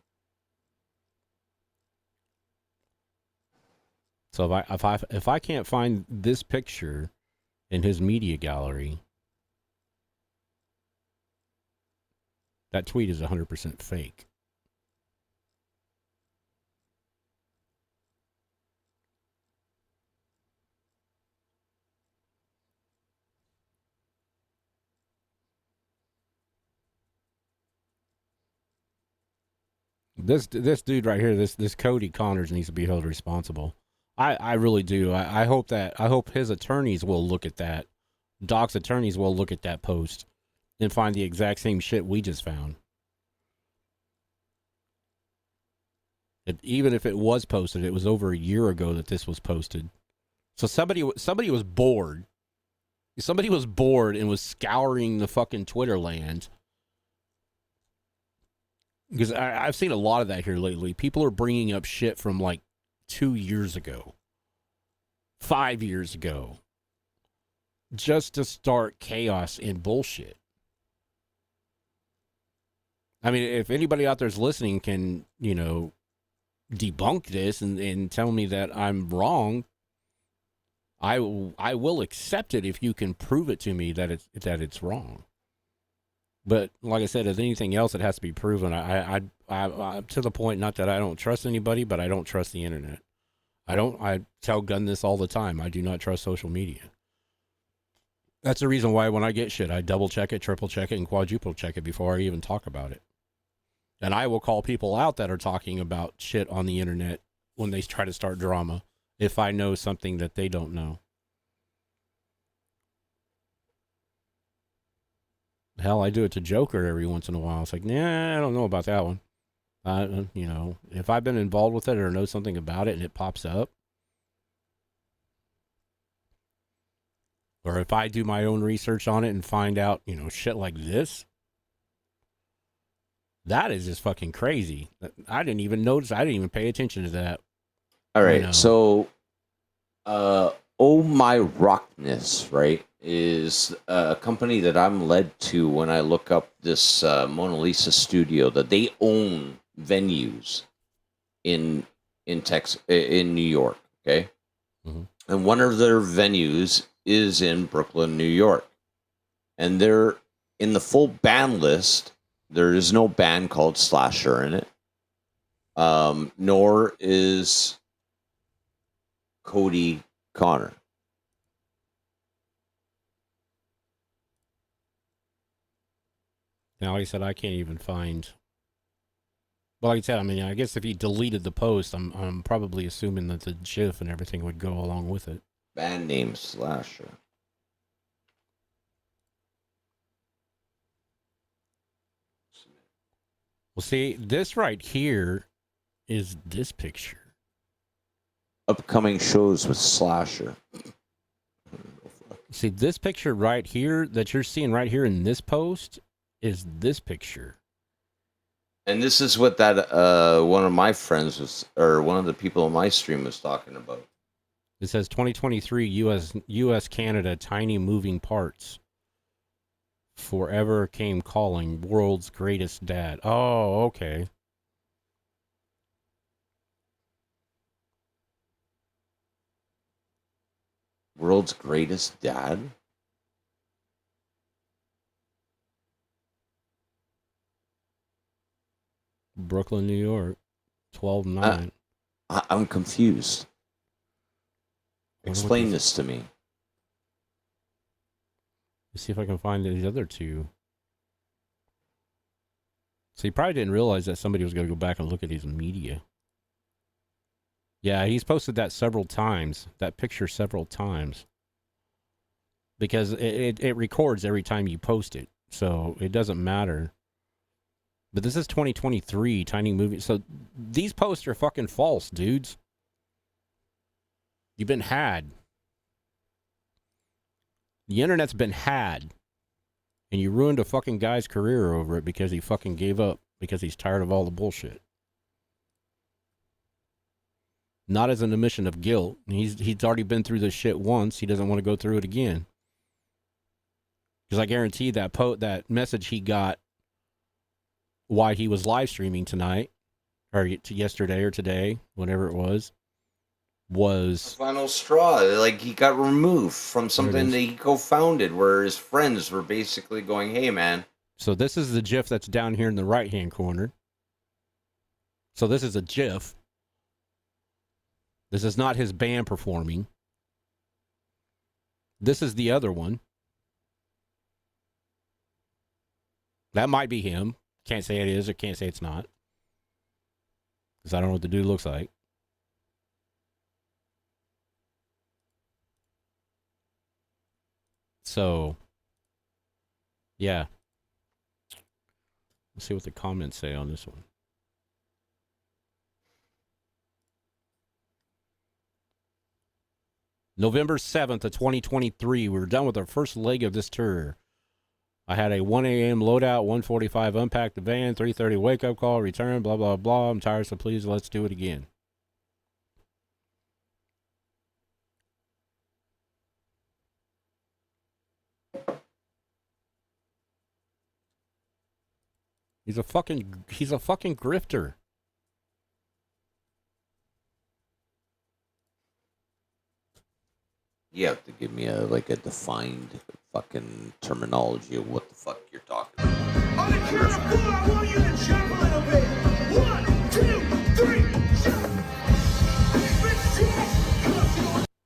So if I can't find this picture in his media gallery, that tweet is 100% fake. This dude right here, this Cody Connors needs to be held responsible. I really do. I hope his attorneys will look at that. Doc's attorneys will look at that post and find the exact same shit we just found. Even if it was posted, it was over a year ago that this was posted. So somebody was bored. Somebody was bored and was scouring the fucking Twitter land. Because I've seen a lot of that here lately. People are bringing up shit from like 2 years ago, 5 years ago, just to start chaos and bullshit. I mean, if anybody out there's listening can, debunk this and tell me that I'm wrong, I will accept it if you can prove it to me that it's wrong. But like I said, if anything else, it has to be proven. I to the point, not that I don't trust anybody, but I don't trust the internet. I tell Gunn this all the time. I do not trust social media. That's the reason why when I get shit, I double check it, triple check it, and quadruple check it before I even talk about it. And I will call people out that are talking about shit on the internet when they try to start drama if I know something that they don't know. Hell, I do it to Joker every once in a while. It's like, nah, I don't know about that one. If I've been involved with it or know something about it and it pops up, or if I do my own research on it and find out, shit like this, that is just fucking crazy. I didn't even notice. I didn't even pay attention to that. All right. So, Oh My Rockness, right, is a company that I'm led to when I look up this Mona Lisa studio, that they own venues in New York, okay? Mm-hmm. And one of their venues is in Brooklyn, New York. And they're in the full band list. There is no band called Slasher in it. Nor is Cody Connor. Now, like I said, I can't even find. Well, like I said, I mean, I guess if he deleted the post, I'm probably assuming that the GIF and everything would go along with it. Band name Slasher. Well, see, this right here is this picture. Upcoming shows with Slasher. See, this picture right here that you're seeing right here in this post is this picture. And this is what that one of my friends was, or one of the people on my stream was talking about. It says 2023 U.S. Canada tiny moving parts. Forever Came Calling, World's Greatest Dad. Oh, okay. World's Greatest Dad? Brooklyn, New York. 12/9. I'm confused. Explain this to me. Let's see if I can find these other two. So he probably didn't realize that somebody was going to go back and look at his media. Yeah, he's posted that several times, that picture several times. Because it records every time you post it. So it doesn't matter. But this is 2023, Tiny Movie. So these posts are fucking false, dudes. You've been had. The internet's been had. And you ruined a fucking guy's career over it because he fucking gave up. Because he's tired of all the bullshit. Not as an admission of guilt. He's already been through this shit once. He doesn't want to go through it again. Because I guarantee that message he got while he was live streaming tonight, or yesterday or today, whatever it was The final straw. Like, he got removed from something that he co-founded, where his friends were basically going, "Hey, man." So this is the GIF that's down here in the right-hand corner. So this is a GIF. This is not his band performing. This is the other one. That might be him. Can't say it is or can't say it's not. Because I don't know what the dude looks like. So, yeah. Let's see what the comments say on this one. November 7th of 2023. We were done with our first leg of this tour. I had a 1 a.m. loadout, 1:45 unpack the van, 3:30 wake-up call, return, blah, blah, blah. I'm tired, so please let's do it again. He's a fucking grifter. You have to give me a defined fucking terminology of what the fuck you're talking about. On the count of 4, I want you to jump a little bit. 1, 2, 3, jump.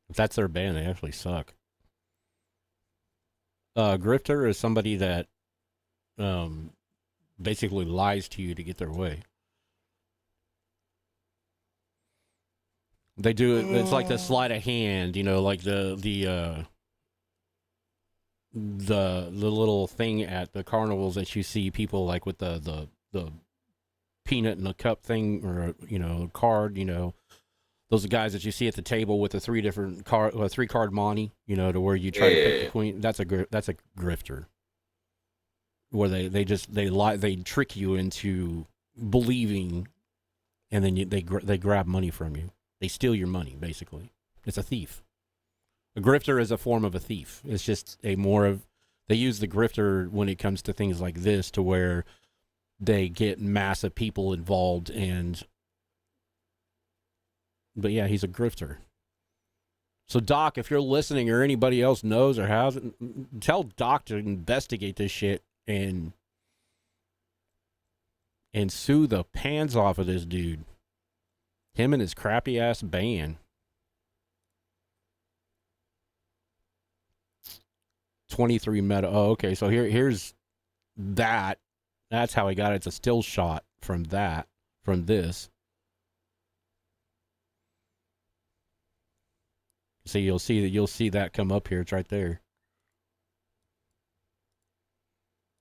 If that's their band, they actually suck. Grifter is somebody that basically lies to you to get their way. They do it. It's like the sleight of hand, you know, like the little thing at the carnivals that you see people like with the peanut in a cup thing, or you know, card, you know, those are guys that you see at the table with the three card monte, you know, to where you try to pick the queen. That's a grifter, where they lie, they trick you into believing, and then they grab money from you. They steal your money, basically. It's a thief. A grifter is a form of a thief. It's just they use the grifter when it comes to things like this, to where they get massive people involved, but yeah, he's a grifter. So Doc, if you're listening or anybody else knows or has, tell Doc to investigate this shit and sue the pants off of this dude. Him and his crappy ass band. 23 meta. Oh, okay. So here's that. That's how he got it. It's a still shot from this. So you'll see that come up here. It's right there.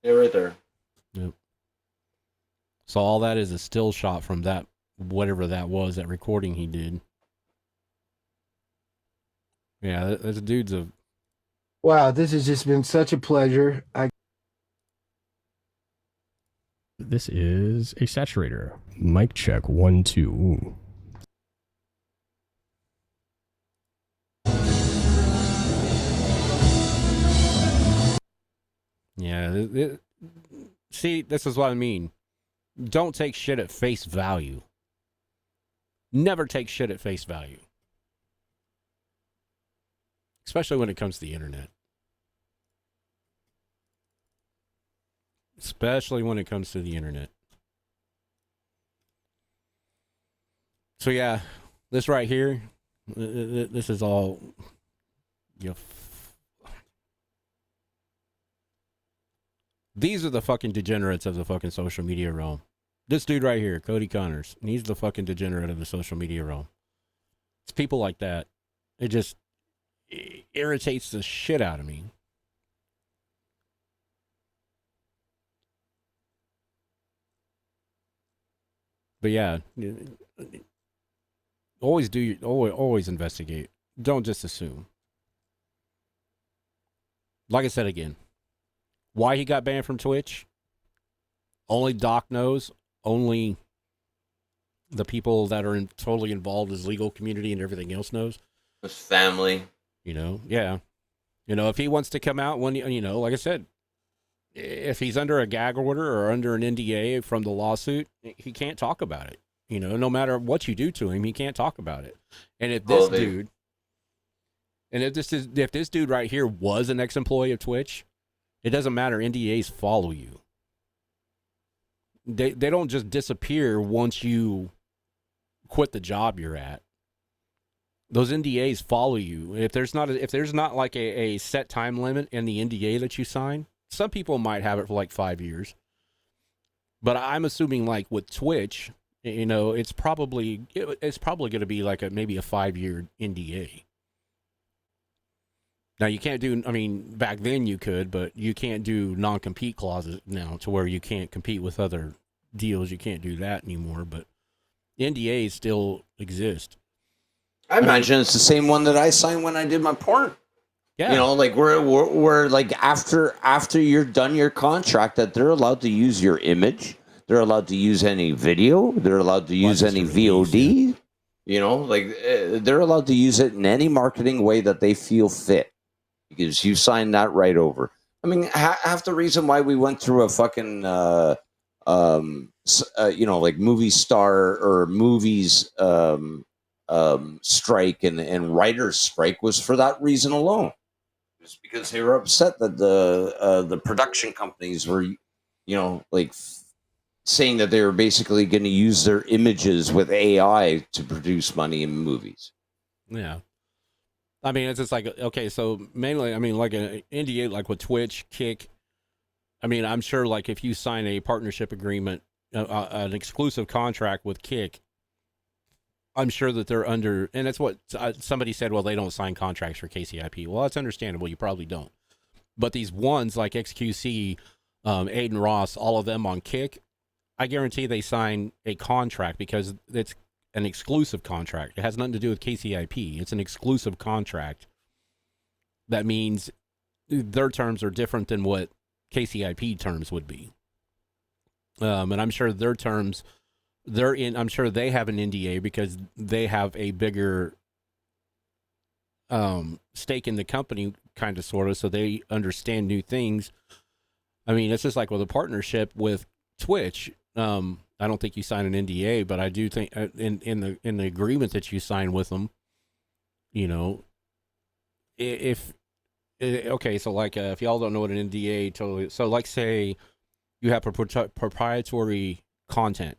Yeah, right there. Yep. So all that is a still shot from that, whatever that was, that recording he did. Yeah, this dude's a... Wow, this has just been such a pleasure. This is a saturator. Mic check 1 2. Yeah, see, this is what I mean. Don't take shit at face value. Never take shit at face value. Especially when it comes to the internet. Especially when it comes to the internet. So yeah, this right here, This is all. These are the fucking degenerates of the fucking social media realm. This dude right here, Cody Connors, he's the fucking degenerate of the social media realm. It's people like that. It just irritates the shit out of me. But yeah, always investigate. Don't just assume. Like I said again, why he got banned from Twitch? Only Doc knows. Only the people that are totally involved as legal community and everything else knows. His family. Yeah. If he wants to come out when, like I said, if he's under a gag order or under an NDA from the lawsuit, he can't talk about it. No matter what you do to him, he can't talk about it. And if this if this dude right here was an ex-employee of Twitch, it doesn't matter. NDAs follow you. They don't just disappear once you quit the job you're at. Those NDAs follow you. If there's not like a set time limit in the NDA that you sign, some people might have it for like 5 years. But I'm assuming like with Twitch, it's probably going to be like maybe a 5-year NDA. Now you can't do, back then you could, but you can't do non-compete clauses now to where you can't compete with other deals. You can't do that anymore, but NDAs still exist. I imagine it's the same one that I signed when I did my porn. Yeah. Like we're like after you're done your contract, that they're allowed to use your image. They're allowed to use any video. They're allowed to use any VOD. They're allowed to use it in any marketing way that they feel fit. Because you signed that right over. Half the reason why we went through a fucking, like movie star or movies strike and writers' strike was for that reason alone. It was because they were upset that the production companies were, saying that they were basically going to use their images with AI to produce money in movies. Yeah. It's just like, okay, so mainly, like an NDA, like with Twitch, Kick, I'm sure like if you sign a partnership agreement, an exclusive contract with Kick, I'm sure that they're under, and that's what somebody said, well, they don't sign contracts for KCIP. Well, that's understandable. You probably don't. But these ones like XQC, Aiden Ross, all of them on Kick, I guarantee they sign a contract because it's an exclusive contract. It has nothing to do with KCIP. It's an exclusive contract. That means their terms are different than what KCIP terms would be. And I'm sure their terms, I'm sure they have an NDA because they have a bigger stake in the company, kind of, sort of, so they understand new things. It's just like with a partnership with Twitch. I don't think you sign an NDA, but I do think in the agreement that you sign with them, okay, so like if y'all don't know what an NDA totally, so like say you have proprietary content,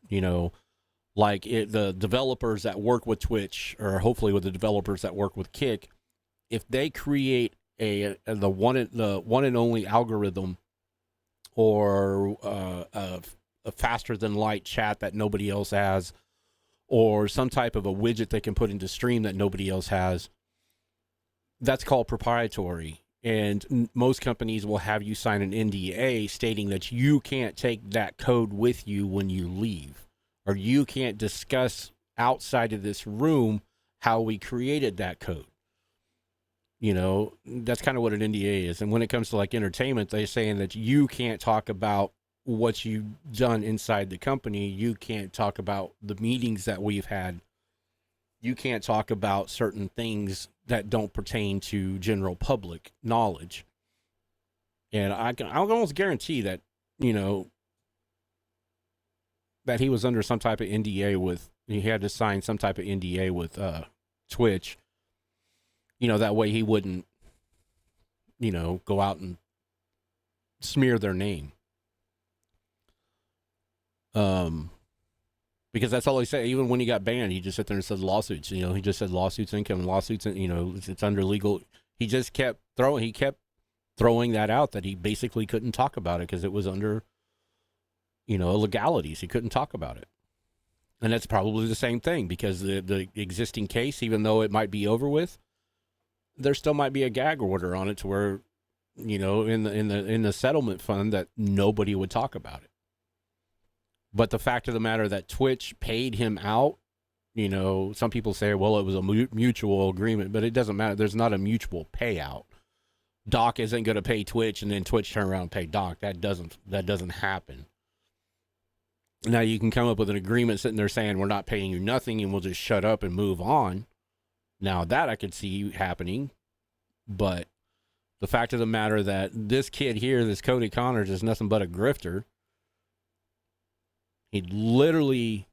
like the developers that work with Twitch, or hopefully with the developers that work with Kick, if they create the one and only algorithm or a faster than light chat that nobody else has, or some type of a widget they can put into stream that nobody else has, that's called proprietary. And most companies will have you sign an NDA stating that you can't take that code with you when you leave, or you can't discuss outside of this room how we created that code. That's kind of what an NDA is. And when it comes to like entertainment, they're saying that you can't talk about what you've done inside the company. You can't talk about the meetings that we've had. You can't talk about certain things that don't pertain to general public knowledge. And I'll almost guarantee that, that he was under some type of NDA he had to sign some type of NDA with Twitch. That way he wouldn't, go out and smear their name. But Because that's all he said. Even when he got banned, he just sat there and said lawsuits. You know, he just said lawsuits incoming, lawsuits, and you know, it's under legal. He just kept throwing that out, that he basically couldn't talk about it because it was under, you know, legalities. He couldn't talk about it. And that's probably the same thing, because the existing case, even though it might be over with, there still might be a gag order on it to where, you know, in the settlement fund, that nobody would talk about it. But the fact of the matter that Twitch paid him out, you know, some people say, well, it was a mutual agreement, but it doesn't matter. There's not a mutual payout. Doc isn't going to pay Twitch and then Twitch turn around and pay Doc. That doesn't happen. Now you can come up with an agreement sitting there saying we're not paying you nothing and we'll just shut up and move on. Now that I could see happening, but the fact of the matter that this kid here, this Cody Connors, is nothing but a grifter. He literally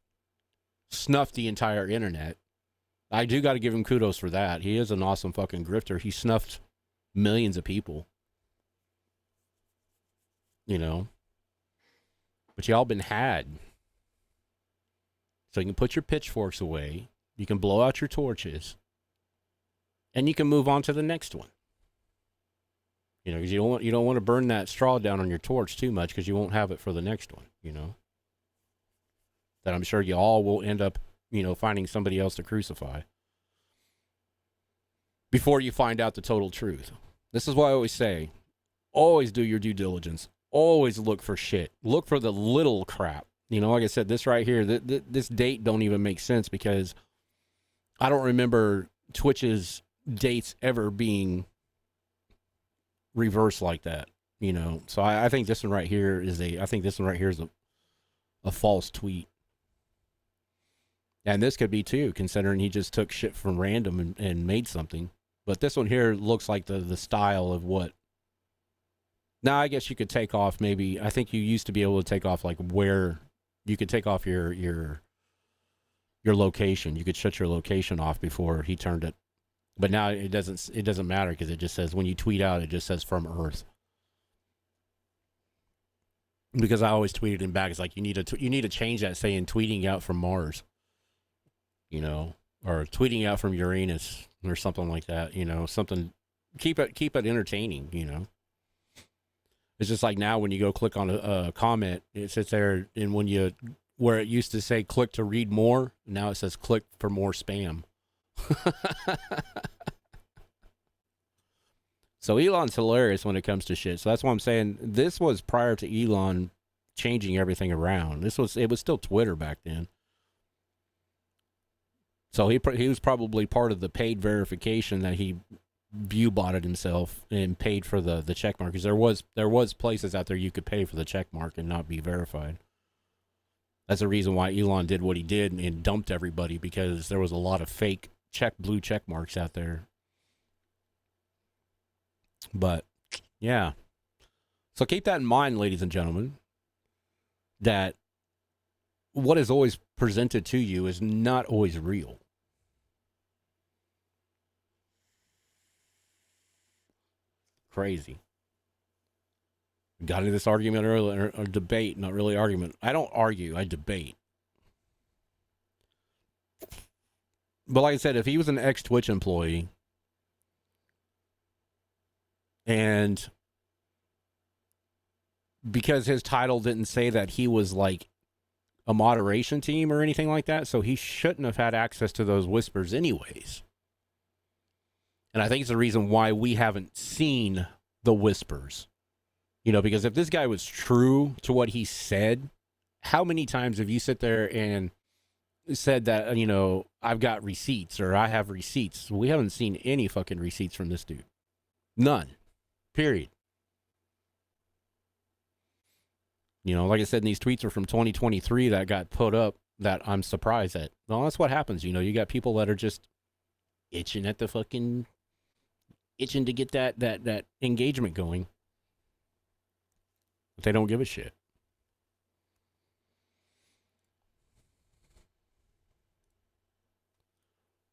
snuffed the entire internet. I do got to give him kudos for that. He is an awesome fucking grifter. He snuffed millions of people. You know. But y'all been had. So you can put your pitchforks away. You can blow out your torches. And you can move on to the next one. You know, because you don't want to burn that straw down on your torch too much, because you won't have it for the next one, you know. That I'm sure you all will end up, you know, finding somebody else to crucify before you find out the total truth. This is why I always say, always do your due diligence. Always look for shit. Look for the little crap. You know, like I said, this right here, this date don't even make sense, because I don't remember Twitch's dates ever being reversed like that, you know. So I think this one right here is a false tweet. And this could be too, considering he just took shit from random and made something. But this one here looks like the style of what. Now, I guess you could take off maybe, I think you used to be able to take off like where you could take off your location. You could shut your location off before he turned it. But now it doesn't matter, because it just says, when you tweet out, it just says from Earth. Because I always tweeted him back, it's like, you need to change that, saying tweeting out from Mars. You know, or tweeting out from Uranus or something like that, you know, something, keep it entertaining, you know. It's just like now when you go click on a comment, it sits there, and where it used to say click to read more, now it says click for more spam. So Elon's hilarious when it comes to shit. So that's why I'm saying this was prior to Elon changing everything around. It was still Twitter back then. So he was probably part of the paid verification that he view botted himself and paid for the check mark, because there was places out there you could pay for the check mark and not be verified. That's the reason why Elon did what he did and dumped everybody, because there was a lot of fake blue check marks out there. But yeah, so keep that in mind, ladies and gentlemen, that what is always presented to you is not always real. Crazy. Got into this argument earlier, or debate, not really argument. I don't argue, I debate. But like I said, if he was an ex-Twitch employee, and because his title didn't say that he was like a moderation team or anything like that, so he shouldn't have had access to those whispers anyways. And I think it's the reason why we haven't seen the whispers. You know, because if this guy was true to what he said, how many times have you sit there and said that, you know, I've got receipts or I have receipts? We haven't seen any fucking receipts from this dude. None. Period. You know, like I said, these tweets are from 2023 that got put up that I'm surprised at. Well, that's what happens. You know, you got people that are just itching to get that engagement going. But they don't give a shit.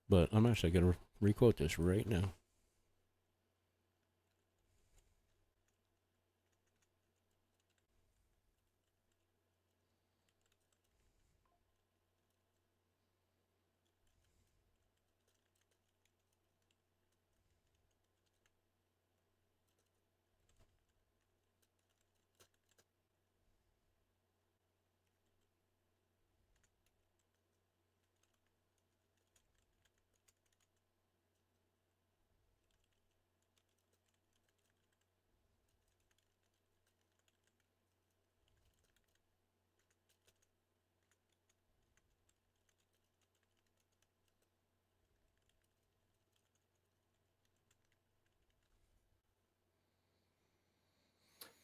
But I'm actually going to requote this right now.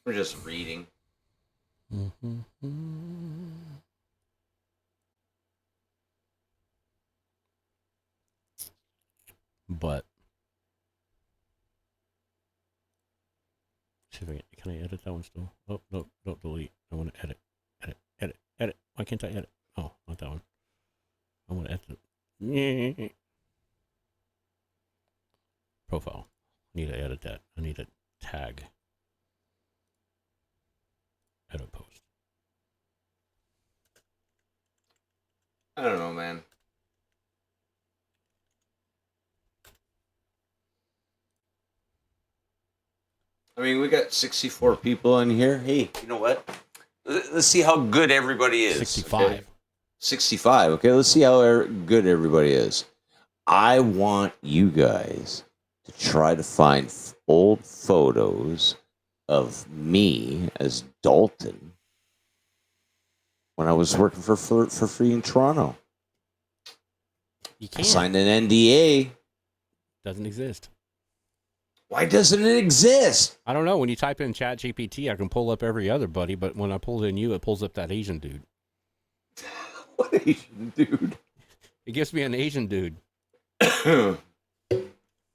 We're just reading. But see if can I edit that one still? Oh no, don't delete. I want to edit. Why can't I edit? Oh, not that one. I want to edit. Profile. I need to edit that. I need to tag. Edit post. I don't know, man. I mean, we got 64 people in here. Hey, you know what? Let's see how good everybody is. 65. Okay? 65. Okay, let's see how good everybody is. I want you guys to try to find old photos of me as Dalton when I was working for free in Toronto. You I can't. signed an NDA. Doesn't exist. Why doesn't it exist? I don't know. When you type in Chat GPT, I can pull up every other buddy, but when I pull in you, it pulls up that Asian dude. What Asian dude? It gives me an Asian dude.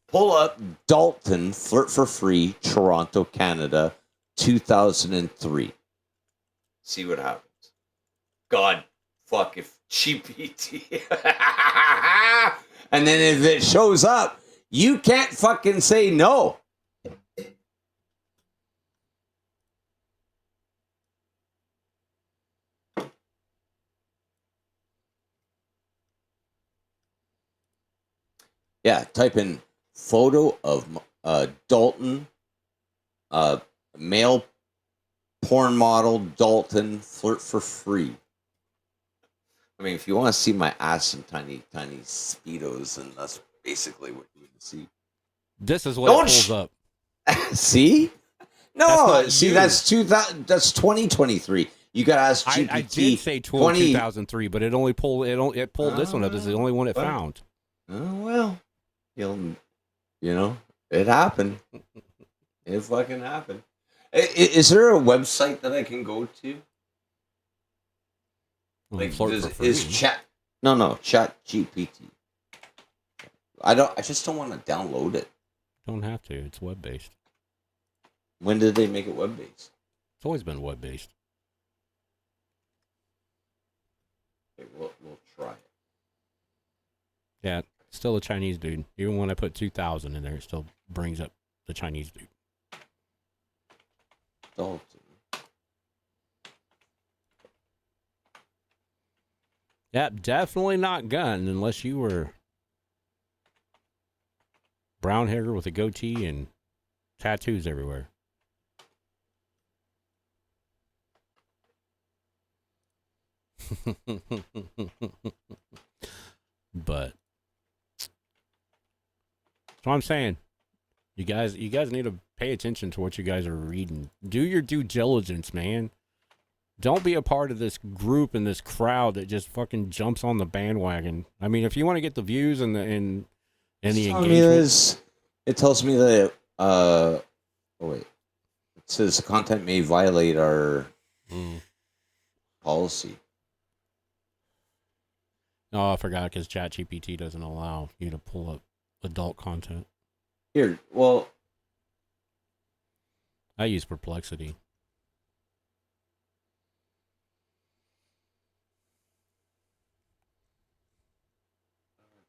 Pull up Dalton Flirt for Free, Toronto, Canada, 2003. See what happens. God, fuck if GPT. And then if it shows up, you can't fucking say no. Yeah, type in photo of Dalton, male porn model Dalton Flirt for Free. I mean, if you want to see my ass in tiny, tiny Speedos, then that's basically what you would see. This is what it pulls up. See? No, That's see, you. that's 2023. You got to ask GPT. I did say 2003, but it only pulled it pulled this one up. This is the only one it found. Oh, well, you know, it happened. It fucking happened. Is there a website that I can go to? Like, is chat? No, Chat GPT. I just don't want to download it. Don't have to. It's web based. When did they make it web based? It's always been web based. Okay, we'll try it. Yeah, still a Chinese dude. Even when I put 2000 in there, it still brings up the Chinese dude. Dalton. Yep, definitely not gun unless you were brown hair with a goatee and tattoos everywhere. But that's what I'm saying. You guys need to pay attention to what you guys are reading. Do your due diligence, man. Don't be a part of this group and this crowd that just fucking jumps on the bandwagon. I mean, if you want to get the views and the engagement, it tells me that oh wait, it says content may violate our policy. Oh, I forgot because ChatGPT doesn't allow you to pull up adult content. Here, well, I use Perplexity.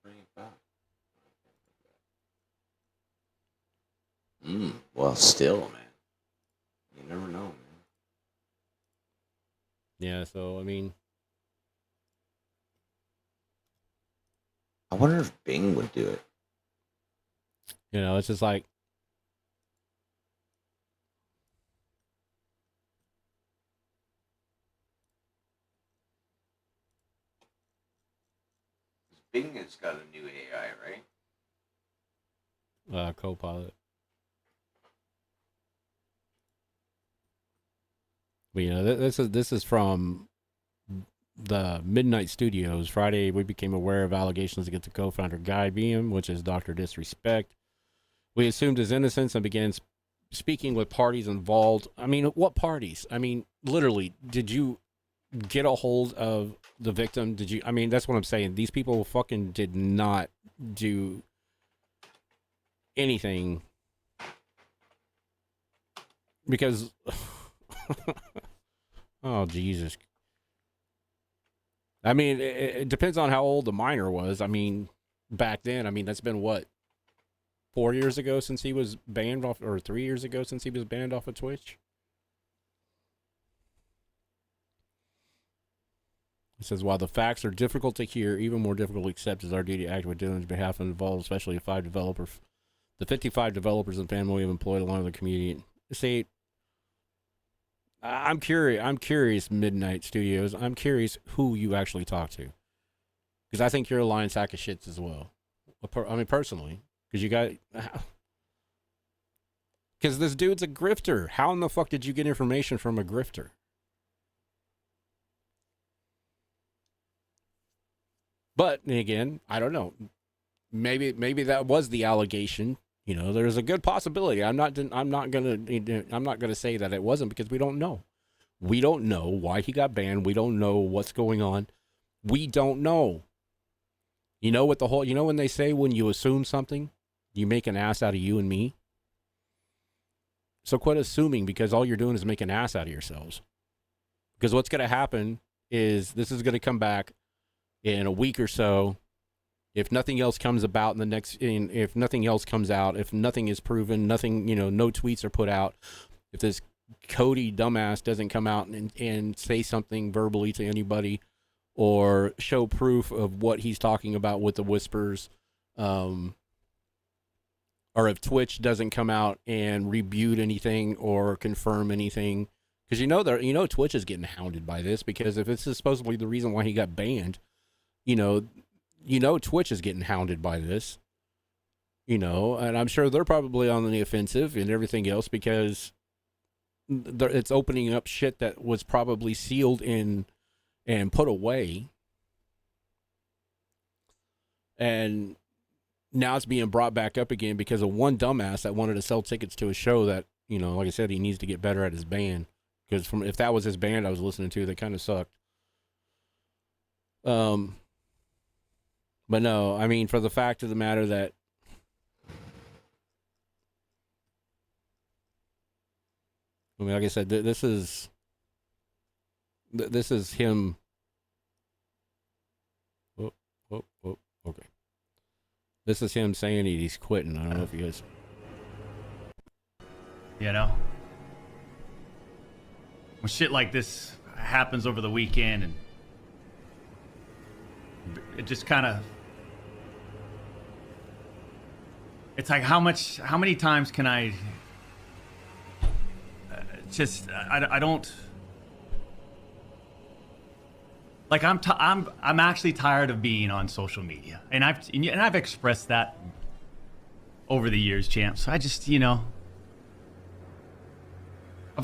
bring it back. Well, still, man, you never know, man. Yeah, so I mean, I wonder if Bing would do it. you know, it's just like Bing has got a new AI, right? Copilot. But, you know, this is from the Midnight Studios. Friday, we became aware of allegations against the co-founder Guy Beam, which is DrDisrespect. We assumed his innocence and began speaking with parties involved. I mean, what parties? I mean, literally, did you get a hold of the victim? Did you? I mean, that's what I'm saying. These people fucking did not do anything because, oh Jesus. I mean, it depends on how old the minor was. I mean, back then, I mean, that's been what, 4 years ago since he was banned off, or 3 years ago since he was banned off of Twitch. It says, while the facts are difficult to hear, even more difficult to accept is our duty to act with on behalf of involved, especially the 55 developers and family have employed along with the community. See, I'm curious, Midnight Studios. I'm curious who you actually talk to. Because I think you're a lying sack of shits as well. I mean, personally. Because you got... Because this dude's a grifter. How in the fuck did you get information from a grifter? But, again, I don't know. Maybe that was the allegation. You know, there's a good possibility. I'm not gonna say that it wasn't, because we don't know. We don't know why he got banned. We don't know what's going on. We don't know. You know what when they say when you assume something, you make an ass out of you and me? So quit assuming, because all you're doing is make an ass out of yourselves. Because what's going to happen is this is going to come back in a week or so. If nothing else comes about if nothing else comes out, if nothing is proven, nothing, no tweets are put out, if this Cody dumbass doesn't come out and say something verbally to anybody or show proof of what he's talking about with the whispers, or if Twitch doesn't come out and rebuke anything or confirm anything, because Twitch is getting hounded by this, because if this is supposedly the reason why he got banned, Twitch is getting hounded by this, and I'm sure they're probably on the offensive and everything else, because it's opening up shit that was probably sealed in and put away. And now it's being brought back up again because of one dumbass that wanted to sell tickets to a show that, like I said, he needs to get better at his band. Because if that was his band I was listening to, they kind of sucked. But no, I mean, for the fact of the matter that like I said, this is him. Okay. This is him saying he's quitting. I don't know if you guys. When shit like this happens over the weekend, and it just kind of, it's like, how many times can I I don't, like, I'm actually tired of being on social media, and I've expressed that over the years, champ. So I just, I've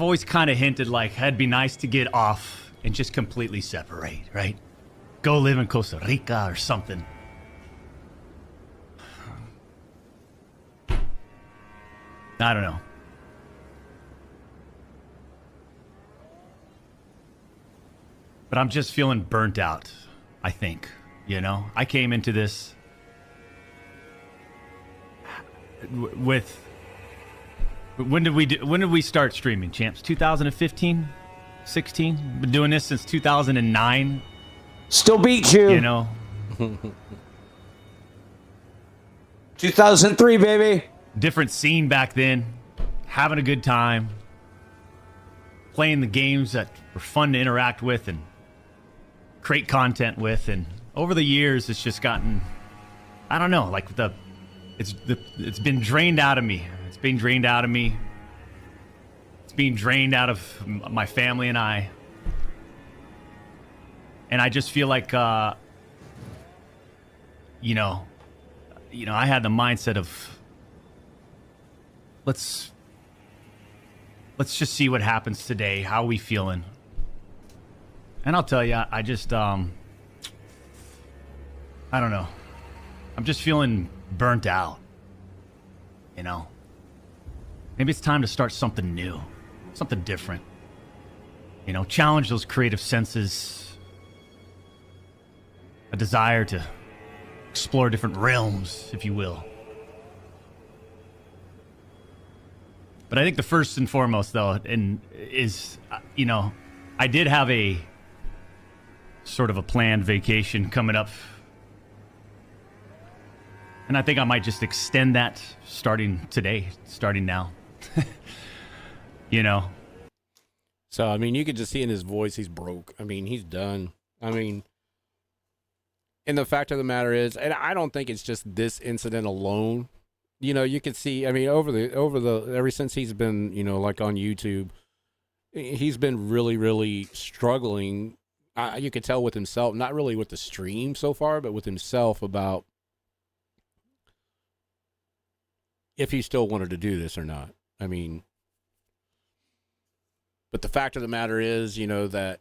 always kind of hinted, like, it'd be nice to get off and just completely separate, right? Go live in Costa Rica or something. I don't know. But I'm just feeling burnt out, I think. I came into this with... When did we start streaming, champs? 2015? 16? Been doing this since 2009. Still beat you. 2003, baby. Different scene back then. Having a good time. Playing the games that were fun to interact with and create content with. And over the years, it's just gotten, I don't know, like it's been drained out of me. It's being drained out of me. It's being drained out of my family and I. And I just feel like, I had the mindset of, let's just see what happens today. How are we feeling? And I'll tell you, I just, I don't know. I'm just feeling burnt out, Maybe it's time to start something new, something different. You know, challenge those creative senses, a desire to explore different realms, if you will. But I think the first and foremost, though, is, you know, I did have a sort of a planned vacation coming up. And I think I might just extend that starting today, starting now. You know? So, I mean, you could just see in his voice, he's broke. I mean, he's done. I mean, and the fact of the matter is, and I don't think it's just this incident alone. You know, you could see, I mean, ever since he's been, you know, like on YouTube, he's been really, really struggling. You could tell with himself, not really with the stream so far, but with himself about if he still wanted to do this or not. I mean, but the fact of the matter is, you know, that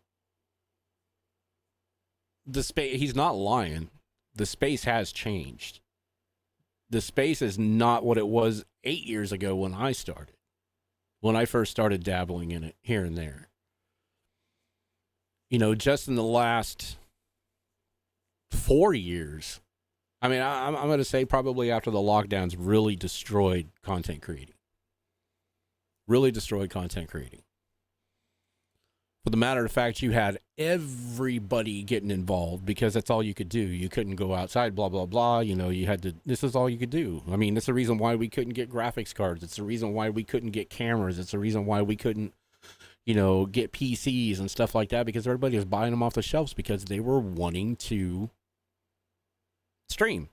the space, he's not lying. The space has changed. The space is not what it was 8 years ago when I started. When I first started dabbling in it here and there. You know, just in the last 4 years, I mean, I'm going to say probably after the lockdowns really destroyed content creating. Really destroyed content creating. For the matter of fact, you had everybody getting involved because that's all you could do. You couldn't go outside, blah, blah, blah. You know, you had to, this is all you could do. I mean, that's the reason why we couldn't get graphics cards. It's the reason why we couldn't get cameras. It's the reason why we couldn't, you know, get PCs and stuff like that, because everybody was buying them off the shelves because they were wanting to stream.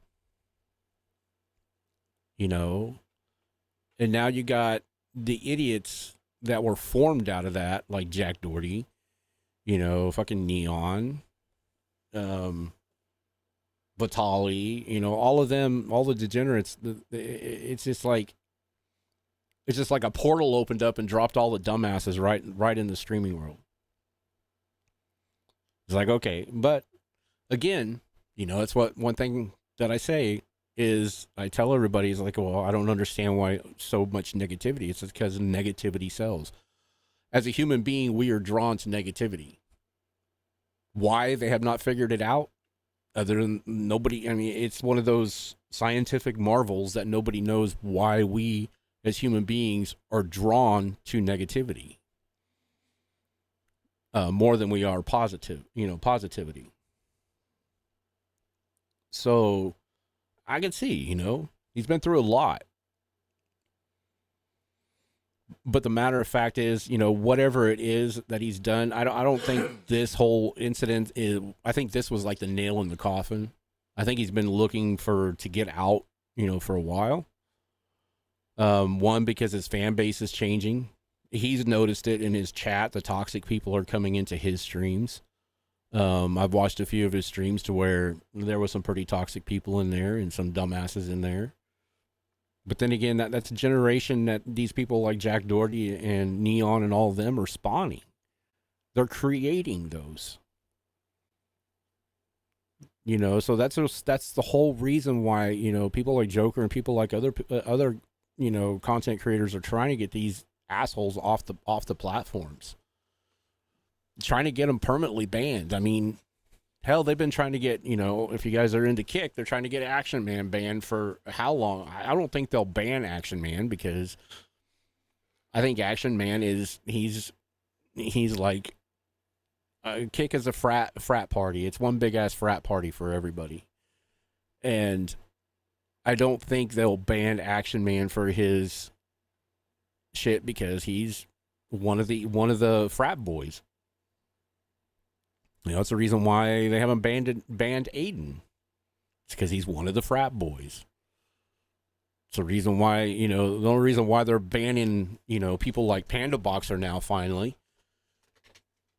You know, and now you got the idiots that were formed out of that, like Jack Doherty, you know, fucking Neon, Vitali, you know, all of them, all the degenerates. It's just like a portal opened up and dropped all the dumbasses right in the streaming world. It's like, okay, but again, you know, that's what one thing that I say is I tell everybody is like, well, I don't understand why so much negativity. It's because negativity sells. As a human being, we are drawn to negativity. Why they have not figured it out, other than nobody. I mean, it's one of those scientific marvels that nobody knows why we, as human beings, are drawn to negativity more than we are positivity. So I can see, you know, he's been through a lot. But the matter of fact is, you know, whatever it is that he's done, I don't think this whole incident is, I think this was like the nail in the coffin. I think he's been looking to get out, you know, for a while. One, because his fan base is changing. He's noticed it in his chat. The toxic people are coming into his streams. I've watched a few of his streams to where there was some pretty toxic people in there and some dumbasses in there. But then again, that's a generation that these people like Jack Doherty and Neon and all of them are spawning. They're creating those. You know, so that's the whole reason why, you know, people like Joker and people like other you know, content creators are trying to get these assholes off the platforms. Trying to get them permanently banned. I mean, hell, they've been trying to get, you know, if you guys are into Kick, they're trying to get Action Man banned for how long? I don't think they'll ban Action Man, because I think Action Man is, he's like, Kick is a frat party. It's one big ass frat party for everybody. And I don't think they'll ban Action Man for his shit because he's one of the frat boys. You know, that's the reason why they haven't banned Aiden. It's because he's one of the frat boys. It's the reason why, you know, the only reason why they're banning, you know, people like Panda Boxer now finally.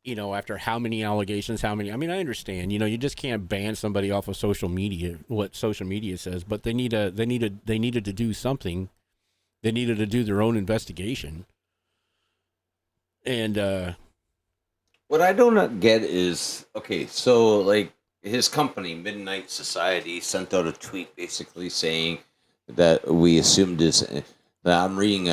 You know, after how many allegations, I mean, I understand, you know, you just can't ban somebody off of social media, what social media says, but they needed to do something. They needed to do their own investigation. And, what I do not get is, okay, so like his company, Midnight Society, sent out a tweet basically saying that we assumed I'm reading.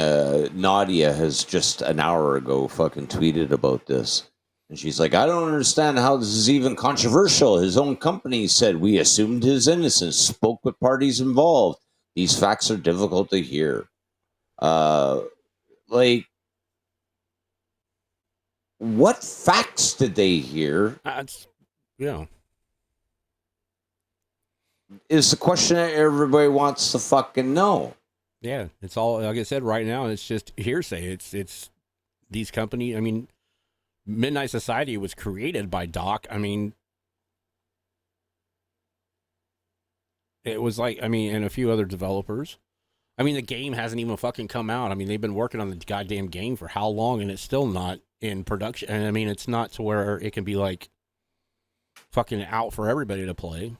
Nadia has just an hour ago fucking tweeted about this, and she's like, "I don't understand how this is even controversial. His own company said we assumed his innocence. Spoke with parties involved. These facts are difficult to hear." Like, what facts did they hear? It's, yeah. Is the question that everybody wants to fucking know. Yeah, it's all, like I said, right now it's just hearsay. It's these companies. I mean, Midnight Society was created by Doc. I mean, it was like, I mean, and a few other developers. I mean, the game hasn't even fucking come out. I mean, they've been working on the goddamn game for how long, and it's still not in production. And I mean, it's not to where it can be like fucking out for everybody to play.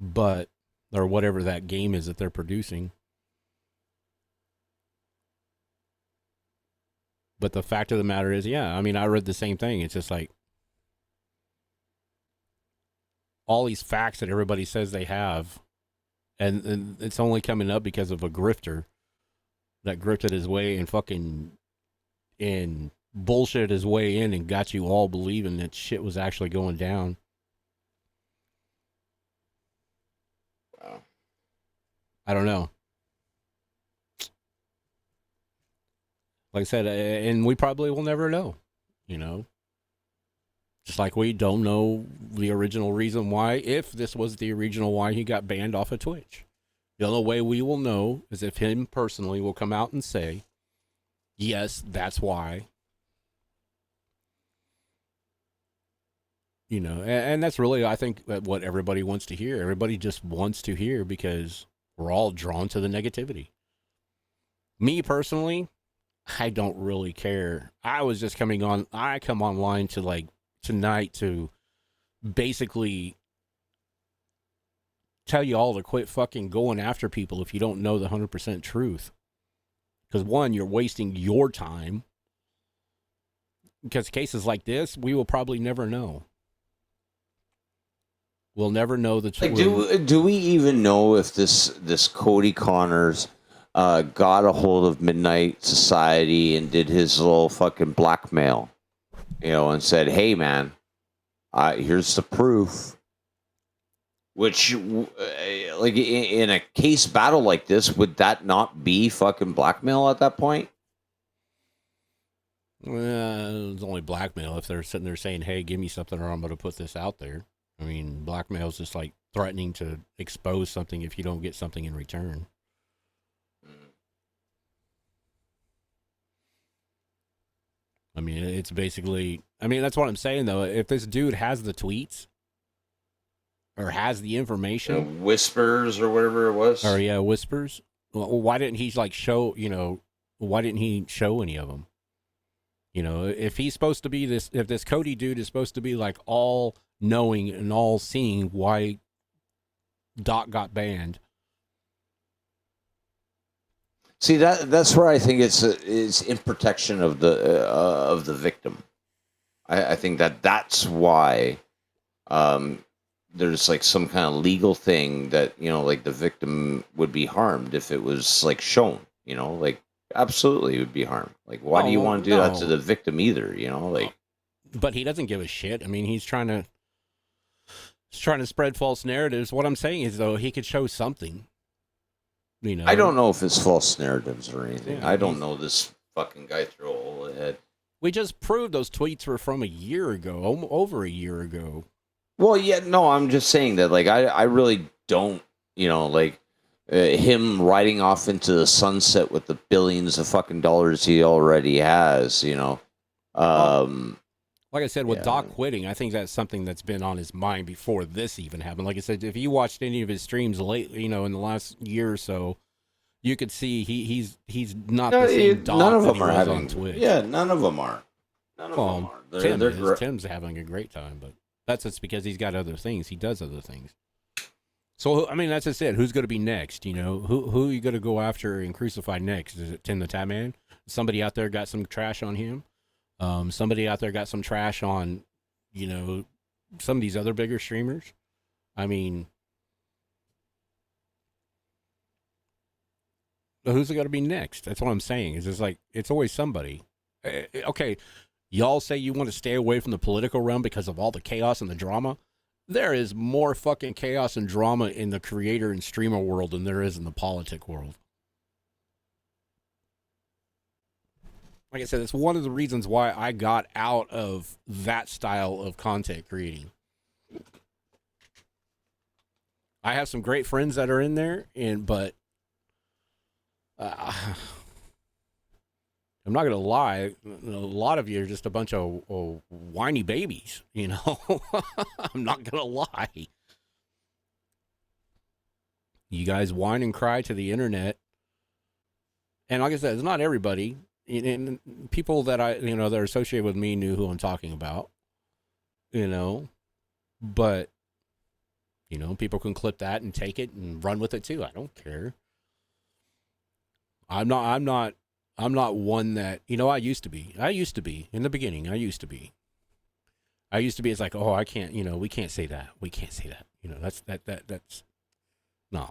But, or whatever that game is that they're producing. But the fact of the matter is, yeah, I mean, I read the same thing. It's just like all these facts that everybody says they have, and it's only coming up because of a grifter that grifted his way and fucking and bullshit his way in and got you all believing that shit was actually going down. Wow. I don't know. Like I said, and we probably will never know, you know. Just like we don't know the original reason why, if this was the original why he got banned off of Twitch. The only way we will know is if him personally will come out and say, yes, that's why. You know, and that's really, I think, what everybody wants to hear. Everybody just wants to hear because we're all drawn to the negativity. Me personally, I don't really care. I was just I come online to like tonight to basically tell you all to quit fucking going after people if you don't know the 100% truth. Because one, you're wasting your time. Because cases like this, we will probably never know. We'll never know the truth. Like, do we even know if this Cody Connors got a hold of Midnight Society and did his little fucking blackmail, and said, "Hey, man, here's the proof." Which, like, in a case battle like this, would that not be fucking blackmail at that point? Well, it's only blackmail if they're sitting there saying, "Hey, give me something, or I'm going to put this out there." I mean, blackmail is just like threatening to expose something if you don't get something in return. I mean, it's basically, I mean, that's what I'm saying, though. If this dude has the tweets or has the information, Whispers or whatever it was. or yeah, whispers, well, why didn't he like show, why didn't he show any of them? If he's supposed to be this, if this Cody dude is supposed to be like all knowing and all seeing why Doc got banned. See, that's where I think it's in protection of the victim. I think that's why there's like some kind of legal thing that like the victim would be harmed if it was like shown. Like absolutely would be harmed. Like why do you want to do that to the victim either? Like. But he doesn't give a shit. I mean, he's trying to spread false narratives. What I'm saying is, though, he could show something. I don't know if it's false narratives or anything. Yeah, I don't know this fucking guy through a hole of head. We just proved those tweets were from a year ago, over a year ago. Well, yeah, no, I'm just saying that, like, I really don't, like, him riding off into the sunset with the billions of fucking dollars he already has, Like I said, with Doc quitting, I think that's something that's been on his mind before this even happened. Like I said, if you watched any of his streams lately, in the last year or so, you could see he's not the same Doc none of that them he are was having on Twitch. Yeah, none of them are. None of them are. Tim's having a great time, but that's just because he's got other things. He does other things. So I mean, that's just it. Who's going to be next? Who are you going to go after and crucify next? Is it Tim the Tap Man? Somebody out there got some trash on him. Somebody out there got some trash on, some of these other bigger streamers. I mean, who's it got to be next? That's what I'm saying. It's just like, it's always somebody. Okay, y'all say you want to stay away from the political realm because of all the chaos and the drama. There is more fucking chaos and drama in the creator and streamer world than there is in the politic world. Like I said, it's one of the reasons why I got out of that style of content creating. I have some great friends that are in there, but I'm not gonna lie. A lot of you are just a bunch of whiny babies. You know, I'm not gonna lie. You guys whine and cry to the internet, and like I said, it's not everybody. And people that that are associated with me knew who I'm talking about. You know, but people can clip that and take it and run with it too. I don't care. I'm not one that, I used to be in the beginning. It's like, oh, I can't, we can't say that. We can't say that. That's no.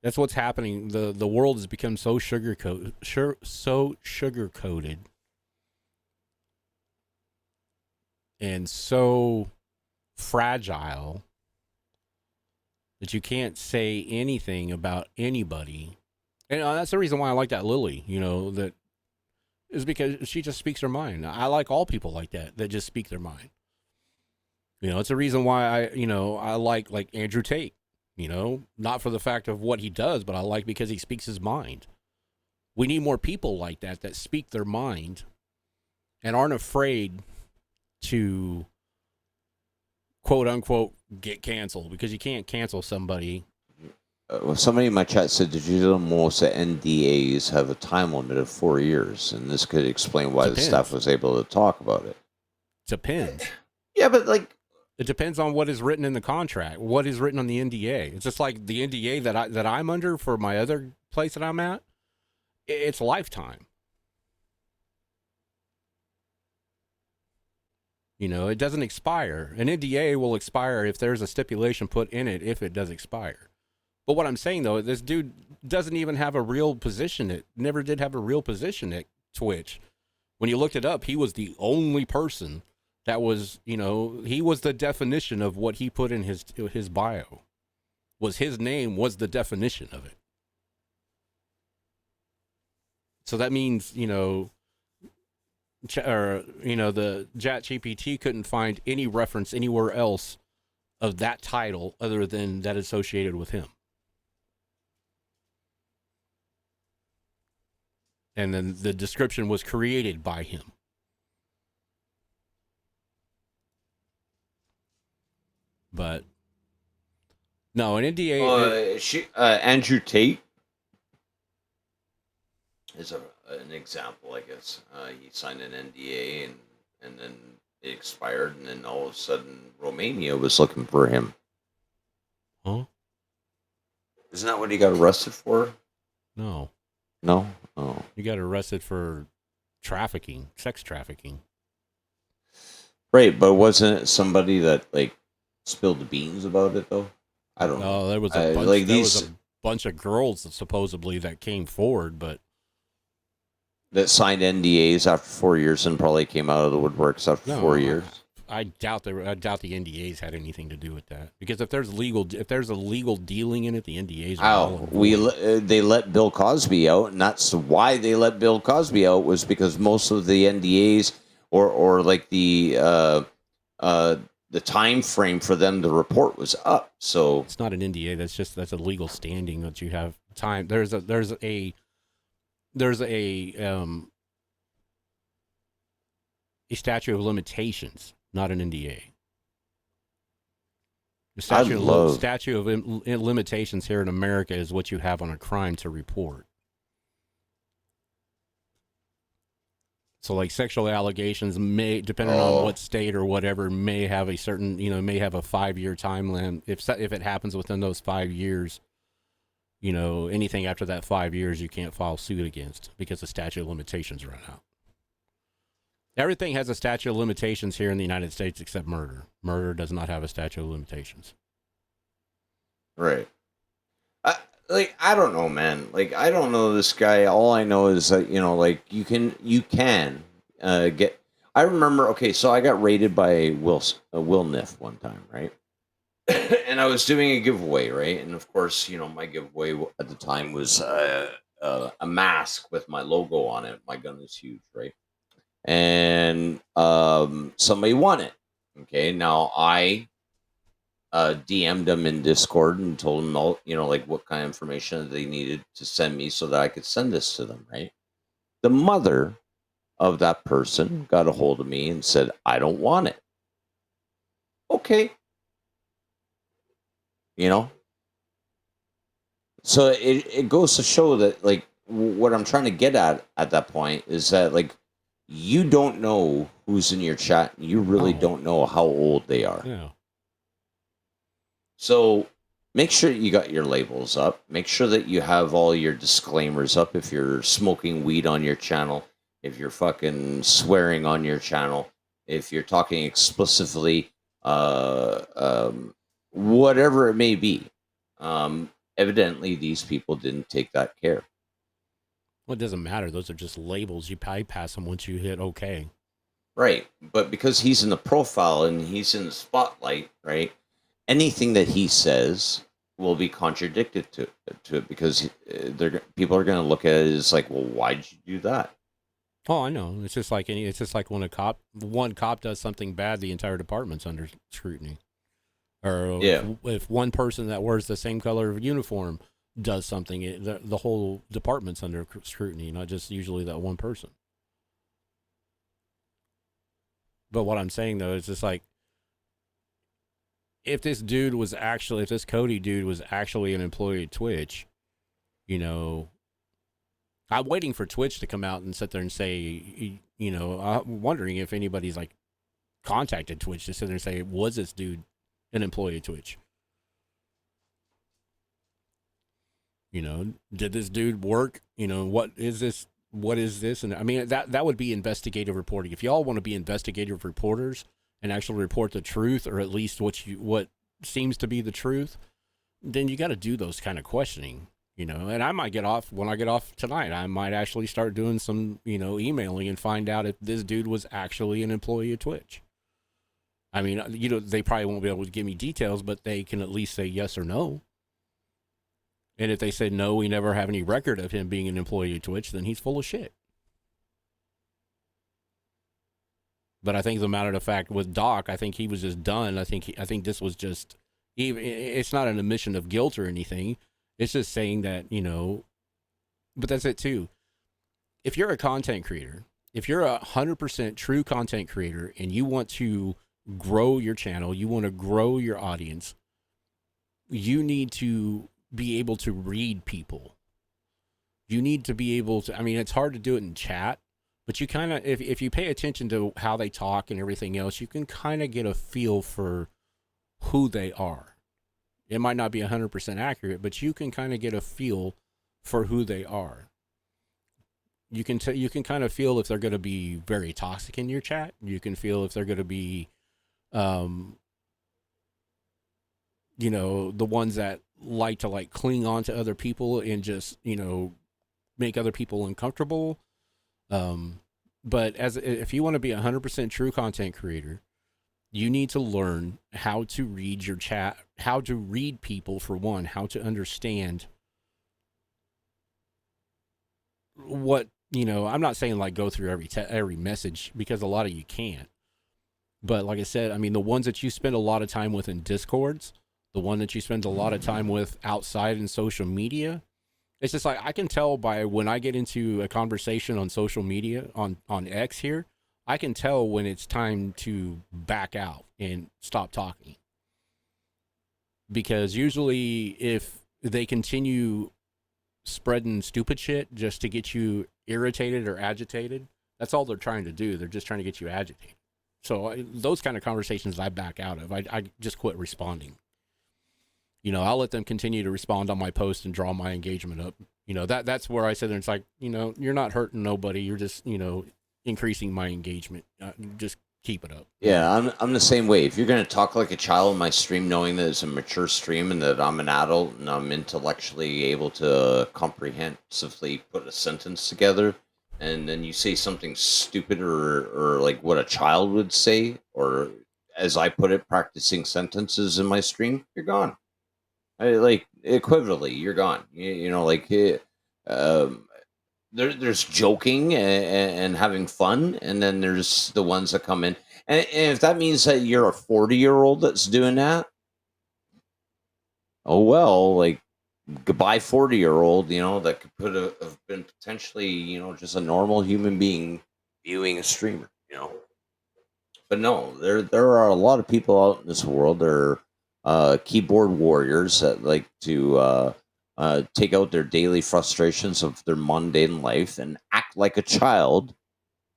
That's what's happening. The world has become so sugar coated and so fragile that you can't say anything about anybody. And that's the reason why I like that Lily, that is because she just speaks her mind. I like all people like that just speak their mind. It's a reason why I like Andrew Tate, not for the fact of what he does, but I like because he speaks his mind. We need more people like that speak their mind and aren't afraid to quote unquote get canceled, because you can't cancel somebody. Well, somebody in my chat said, did you know most NDAs have a time limit of 4 years? And this could explain why the staff was able to talk about it. Depends. Yeah, but it depends on what is written in the contract, what is written on the NDA. It's just like the NDA that I'm under for my other place that I'm at. It's lifetime. It doesn't expire. An NDA will expire if there's a stipulation put in it, if it does expire. But what I'm saying, though, this dude doesn't even have a real position. It never did have a real position at Twitch. When you looked it up, he was the only person that was, he was the definition of what he put in his bio. Was his name was the definition of it. So that means, the ChatGPT couldn't find any reference anywhere else of that title other than that associated with him. And then the description was created by him. But no, an NDA. Andrew Tate is an example, I guess. He signed an NDA and then it expired, and then all of a sudden Romania was looking for him. Huh? Isn't that what he got arrested for? No. No? Oh. He got arrested for trafficking, sex trafficking. Right, but wasn't it somebody that spilled the beans about it though? I don't know. No, there was a bunch. Was a bunch of girls that supposedly that came forward, but that signed NDAs after 4 years and probably came out of the woodworks after 4 years. I doubt the NDAs had anything to do with that, because if there's a legal dealing in it, the NDAs are they let Bill Cosby out, and that's why they let Bill Cosby out, was because most of the NDAs or the time frame for them to report was up. So it's not an NDA. That's a legal standing that you have time. There's a statute of limitations, not an NDA. The statute of limitations here in America is what you have on a crime to report. So like sexual allegations may, depending on what state or whatever, may have a certain, may have a 5-year time limit. If it happens within those 5 years, anything after that 5 years, you can't file suit against because the statute of limitations run out. Everything has a statute of limitations here in the United States except murder. Murder does not have a statute of limitations. Right. like I don't know, man. Like I don't know this guy. All I know is that like you can get. I remember. Okay, so I got raided by Will Niff one time, right? And I was doing a giveaway, right? And of course, my giveaway at the time was a mask with my logo on it. My gun is huge, right? And somebody won it. Okay, now I DM'd them in Discord and told them all, like what kind of information they needed to send me so that I could send this to them, right? The mother of that person got a hold of me and said, I don't want it. Okay. So it goes to show that, like, what I'm trying to get at that point is that, like, you don't know who's in your chat. You really don't know how old they are. Yeah. So make sure you got your labels up. Make sure that you have all your disclaimers up if you're smoking weed on your channel, if you're fucking swearing on your channel, if you're talking explicitly, whatever it may be. Evidently, these people didn't take that care. Well, it doesn't matter. Those are just labels. You bypass them once you hit OK. Right. But because he's in the profile and he's in the spotlight, right? Anything that he says will be contradicted to it because people are going to look at it as like, well, why'd you do that? Oh, I know. It's just like when one cop does something bad, the entire department's under scrutiny. Or if one person that wears the same color of uniform does something, the whole department's under scrutiny, not just usually that one person. But what I'm saying though is just like, if this Cody dude was actually an employee at Twitch, I'm waiting for Twitch to come out and sit there and say, I'm wondering if anybody's like contacted Twitch to sit there and say, was this dude an employee at Twitch? Did this dude work? What is this? What is this? And I mean, that would be investigative reporting. If y'all want to be investigative reporters and actually report the truth, or at least what seems to be the truth, then you got to do those kind of questioning, and I might when I get off tonight, I might actually start doing some, emailing and find out if this dude was actually an employee of Twitch. I mean, they probably won't be able to give me details, but they can at least say yes or no. And if they said no, we never have any record of him being an employee of Twitch, then he's full of shit. But I think the matter of fact with Doc, I think he was just done. I think this was just, it's not an admission of guilt or anything. It's just saying that, but that's it too. If you're a content creator, if you're 100% true content creator and you want to grow your channel, you want to grow your audience, you need to be able to read people. You need to be able to, I mean, it's hard to do it in chat, but you kind of, if you pay attention to how they talk and everything else, you can kind of get a feel for who they are. It might not be 100% accurate, but you can kind of get a feel for who they are. You can kind of feel if they're going to be very toxic in your chat. You can feel if they're going to be, the ones that like to cling on to other people and just, make other people uncomfortable. But if you want to be 100% true content creator, you need to learn how to read your chat, how to read people for one, how to understand what, I'm not saying go through every message, because a lot of you can't. But like I said, I mean, the ones that you spend a lot of time with in Discords, the one that you spend a lot of time with outside in social media, it's just I can tell by when I get into a conversation on social media, on X here, I can tell when it's time to back out and stop talking. Because usually if they continue spreading stupid shit just to get you irritated or agitated, that's all they're trying to do. They're just trying to get you agitated. So those kind of conversations I back out of. I just quit responding. I'll let them continue to respond on my post and draw my engagement up. That's where I sit there and it's you're not hurting nobody. You're just, increasing my engagement. Just keep it up. Yeah, I'm the same way. If you're gonna talk like a child in my stream, knowing that it's a mature stream and that I'm an adult and I'm intellectually able to comprehensively put a sentence together, and then you say something stupid or like what a child would say, or as I put it, practicing sentences in my stream, you're gone. Like equivalently, you're gone. You know, like um, there's joking and having fun, and then there's the ones that come in. And if that means that you're a 40-year-old that's doing that, oh well, like goodbye 40-year-old, you know, that could have been potentially, you know, just a normal human being viewing a streamer, you know. But no, there are a lot of people out in this world that are keyboard warriors that like to take out their daily frustrations of their mundane life and act like a child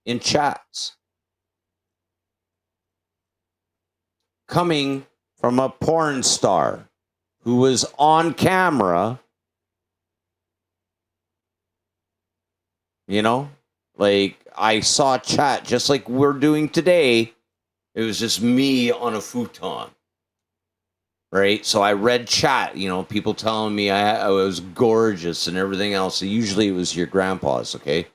in chats. Coming from a porn star who was on camera, you know, like I saw chat just like we're doing today. It was just me on a futon. Right, so I read chat, you know, people telling me I was gorgeous and everything else. And usually it was your grandpa's, okay,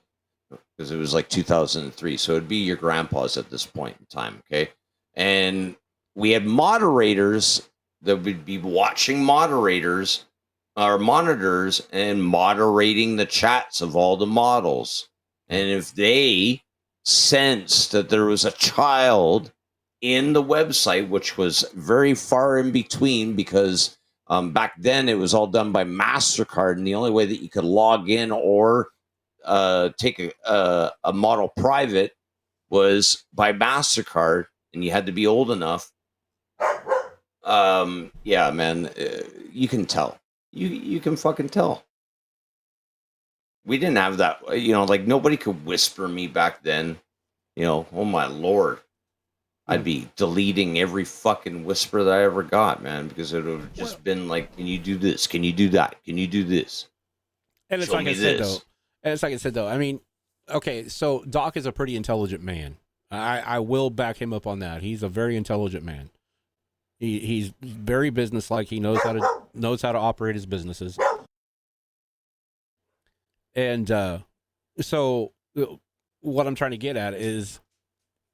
because it was like 2003, so it'd be your grandpa's at this point in time, okay. And we had moderators that would be watching moderators or monitors and moderating the chats of all the models. And if they sensed that there was a child in the website, which was very far in between because back then it was all done by MasterCard, and the only way that you could log in or take a model private was by MasterCard, and you had to be old enough. Yeah, man, you can tell. You can fucking tell. We didn't have that, you know, like nobody could whisper me back then. You know, oh my lord. I'd be deleting every fucking whisper that I ever got, man, because it would have just been like, can you do this? Can you do that? Can you do this? And it's like I said, though. I mean, okay, so Doc is a pretty intelligent man. I will back him up on that. He's a very intelligent man. He's very businesslike. He knows how to operate his businesses. And so what I'm trying to get at is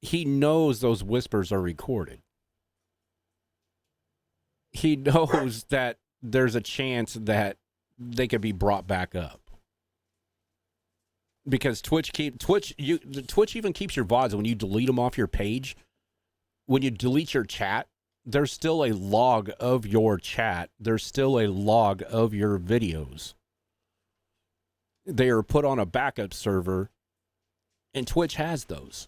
he knows those whispers are recorded. He knows that there's a chance that they could be brought back up. Because Twitch even keeps your VODs when you delete them off your page. When you delete your chat, there's still a log of your chat. There's still a log of your videos. They are put on a backup server, and Twitch has those.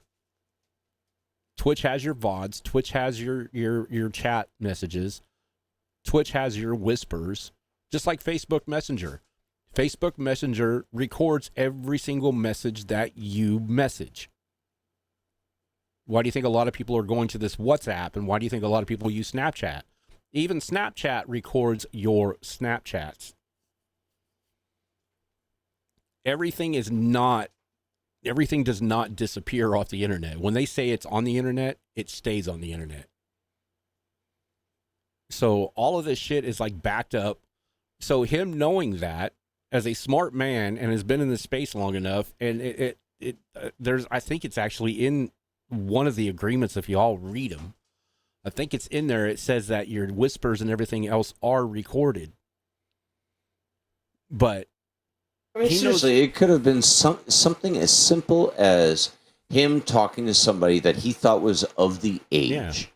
Twitch has your VODs. Twitch has your chat messages. Twitch has your whispers, just like Facebook Messenger. Facebook Messenger records every single message that you message. Why do you think a lot of people are going to this WhatsApp, and why do you think a lot of people use Snapchat? Even Snapchat records your Snapchats. Everything does not disappear off the internet. When they say it's on the internet, it stays on the internet. So all of this shit is like backed up. So him knowing that as a smart man and has been in this space long enough, and there's, I think it's actually in one of the agreements, if you all read them, I think it's in there. It says that your whispers and everything else are recorded. But I mean, seriously, it could have been something as simple as him talking to somebody that he thought was of the age.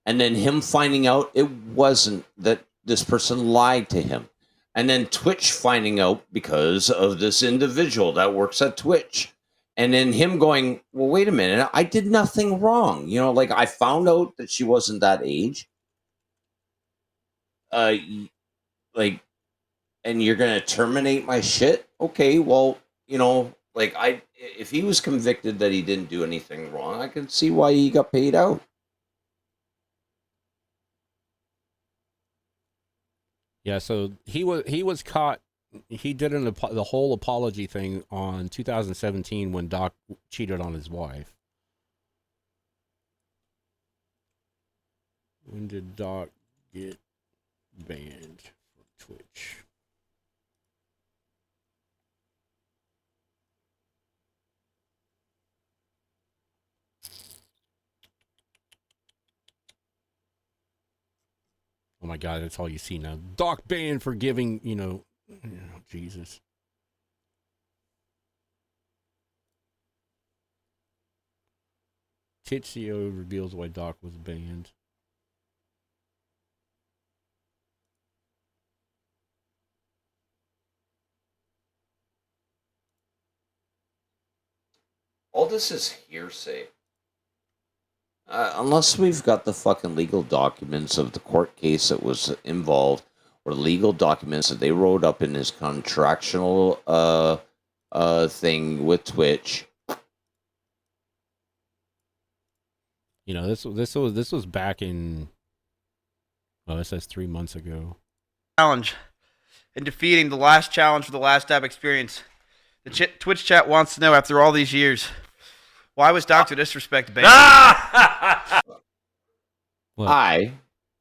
And then him finding out it wasn't, that this person lied to him. And then Twitch finding out because of this individual that works at Twitch. And then him going, well, wait a minute, I did nothing wrong. You know, like I found out that she wasn't that age. Like, and you're going to terminate my shit? Okay, well, you know, like if he was convicted that he didn't do anything wrong, I could see why he got paid out. Yeah, so he was caught. He did the whole apology thing on 2017 when Doc cheated on his wife. When did Doc get banned from Twitch? Oh my God, that's all you see now. Doc banned for giving, Jesus. Twitch CEO reveals why Doc was banned. All this is hearsay. Unless we've got the fucking legal documents of the court case that was involved, or legal documents that they wrote up in his contractual thing with Twitch. This was back in. Oh, this says 3 months ago. Challenge in defeating the last challenge for the last dab experience. The Twitch chat wants to know, after all these years, why was DrDisrespect banned?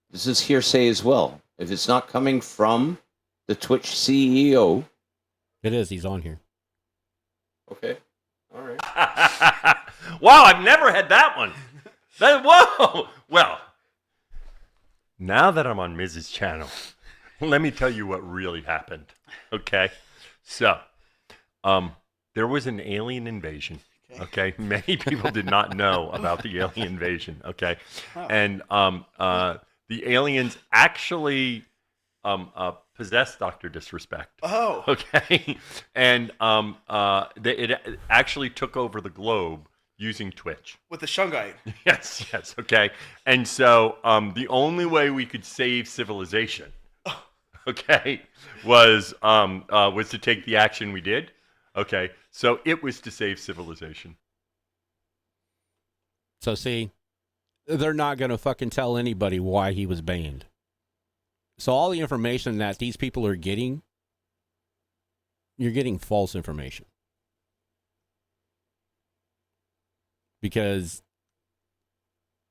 This is hearsay as well. If it's not coming from the Twitch CEO. It is. He's on here. Okay. All right. Wow, I've never had that one. Whoa. Well, now that I'm on Mrs. Channel, let me tell you what really happened. Okay. So, there was an alien invasion. Okay. Many people did not know about the alien invasion. Okay. And the aliens actually possessed DrDisrespect. Oh. Okay. And it actually took over the globe using Twitch. With the Shungite. Yes. Okay. And so the only way we could save civilization, okay, was to take the action we did. Okay, so it was to save civilization. So see, they're not going to fucking tell anybody why he was banned. So all the information that these people are getting, you're getting false information. Because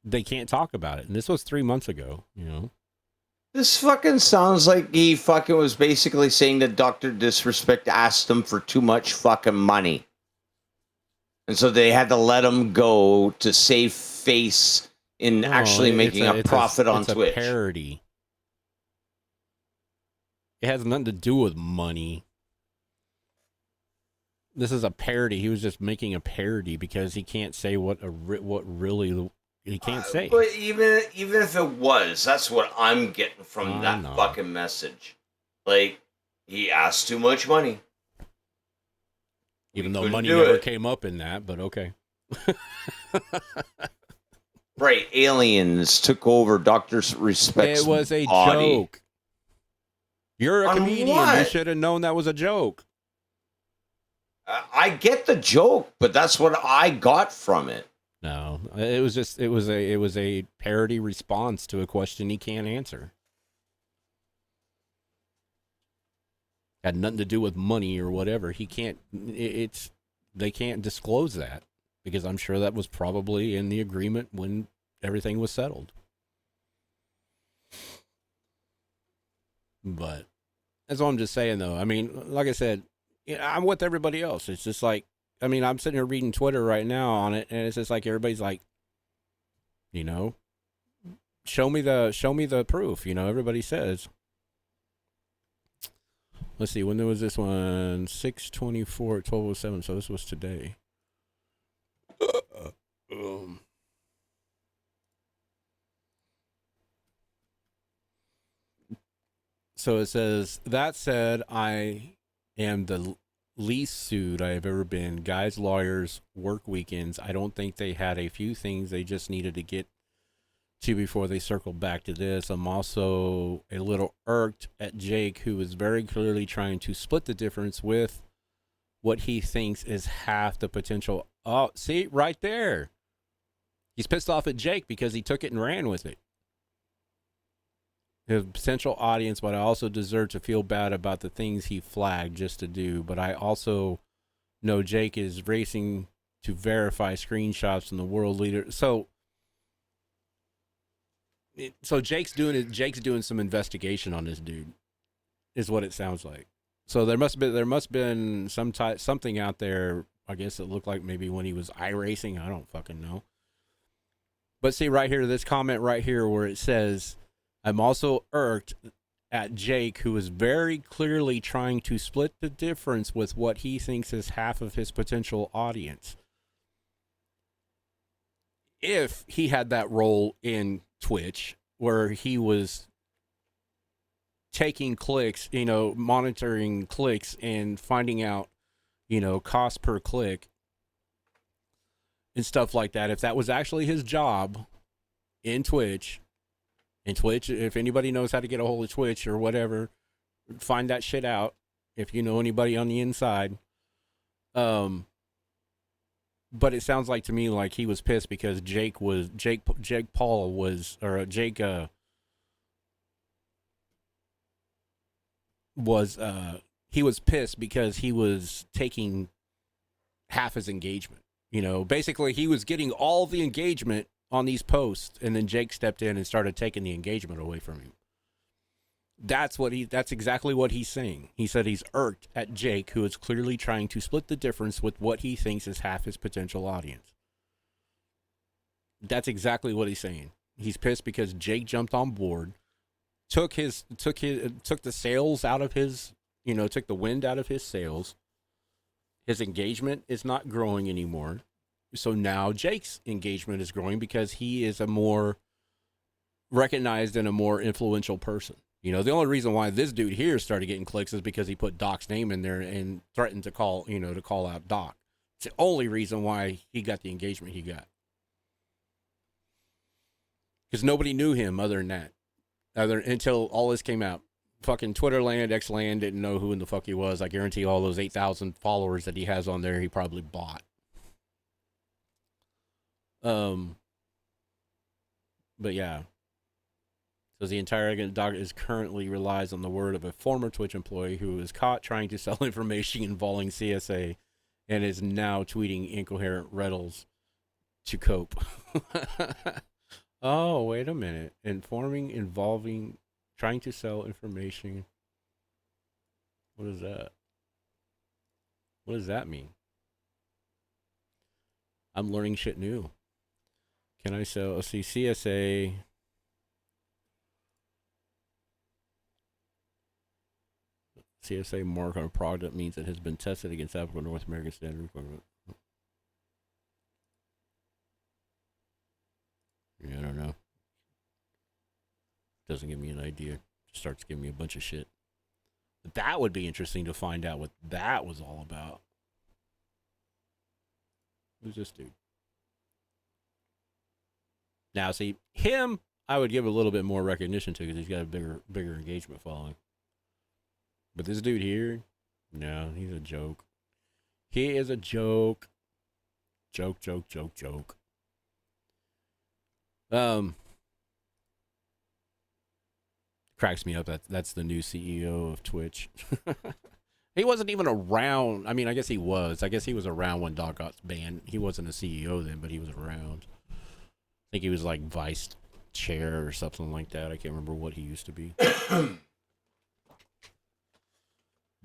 they can't talk about it. And this was 3 months ago, This fucking sounds like he fucking was basically saying that DrDisrespect asked him for too much fucking money. And so they had to let him go to save face in actually making a profit on Twitch. It's a parody. It has nothing to do with money. This is a parody. He was just making a parody because he can't say what really he can't say. But even if it was, that's what I'm getting from that fucking message. Like, he asked too much money. Even though money never came up in that, but okay. Right, aliens took over DrDisrespect's It was a body. joke. You're a comedian. What? You should have known that was a joke. I get the joke, but that's what I got from it. No, it was a parody response to a question he can't answer. Had nothing to do with money or whatever. He can't. They can't disclose that because I'm sure that was probably in the agreement when everything was settled. But that's all I'm just saying, though. I mean, like I said, I'm with everybody else. It's just like, I mean, I'm sitting here reading Twitter right now on it, and it's just like everybody's like, show me the proof. Everybody says. Let's see, when there was this one, 6/24, 12:07. So this was today. So it says, that said, I am the least sued I have ever been. Guys, lawyers, work weekends. I don't think they had a few things they just needed to get to before they circled back to this. I'm also a little irked at Jake, who is very clearly trying to split the difference with what he thinks is half the potential. Oh, see, right there. He's pissed off at Jake because he took it and ran with it. His potential audience, but I also deserve to feel bad about the things he flagged just to do. But I also know Jake is racing to verify screenshots from the world leader. So So Jake's doing some investigation on this dude, is what it sounds like. So there must been something out there. I guess it looked like maybe when he was iRacing. I don't fucking know. But see right here, this comment right here where it says, "I'm also irked at Jake, who is very clearly trying to split the difference with what he thinks is half of his potential audience." If he had that role in Twitch where he was taking clicks, monitoring clicks and finding out, cost per click and stuff like that, if that was actually his job in Twitch, if anybody knows how to get a hold of Twitch or whatever, find that shit out if you know anybody on the inside. But it sounds like to me like he was pissed because Jake was he was pissed because he was taking half his engagement. Basically he was getting all the engagement on these posts, and then Jake stepped in and started taking the engagement away from him. That's exactly what he's saying. He said he's irked at Jake, who is clearly trying to split the difference with what he thinks is half his potential audience. That's exactly what he's saying. He's pissed because Jake jumped on board, took the sails out of his, took the wind out of his sails. His engagement is not growing anymore. So now Jake's engagement is growing because he is a more recognized and a more influential person. The only reason why this dude here started getting clicks is because he put Doc's name in there and threatened to call out Doc. It's the only reason why he got the engagement he got. Because nobody knew him other than that. Until all this came out. Fucking Twitter land, X land didn't know who in the fuck he was. I guarantee all those 8,000 followers that he has on there, he probably bought. But yeah. So the entire doc is currently relies on the word of a former Twitch employee who was caught trying to sell information involving CSA and is now tweeting incoherent riddles to cope. Oh, wait a minute. Involving trying to sell information. What is that? What does that mean? I'm learning shit new. Can I sell? Let's see, CSA. CSA mark on a product means it has been tested against applicable North American standard requirement. Yeah, I don't know. Doesn't give me an idea. Just starts giving me a bunch of shit. But that would be interesting to find out what that was all about. Who's this dude? Now, see, him, I would give a little bit more recognition to because he's got a bigger engagement following. But this dude here, no, he's a joke. He is a joke. Joke. Cracks me up. That's the new CEO of Twitch. He wasn't even around. I mean, I guess he was. I guess he was around when Doc got banned. He wasn't a CEO then, but he was around. I think he was like vice chair or something like that. I can't remember what he used to be.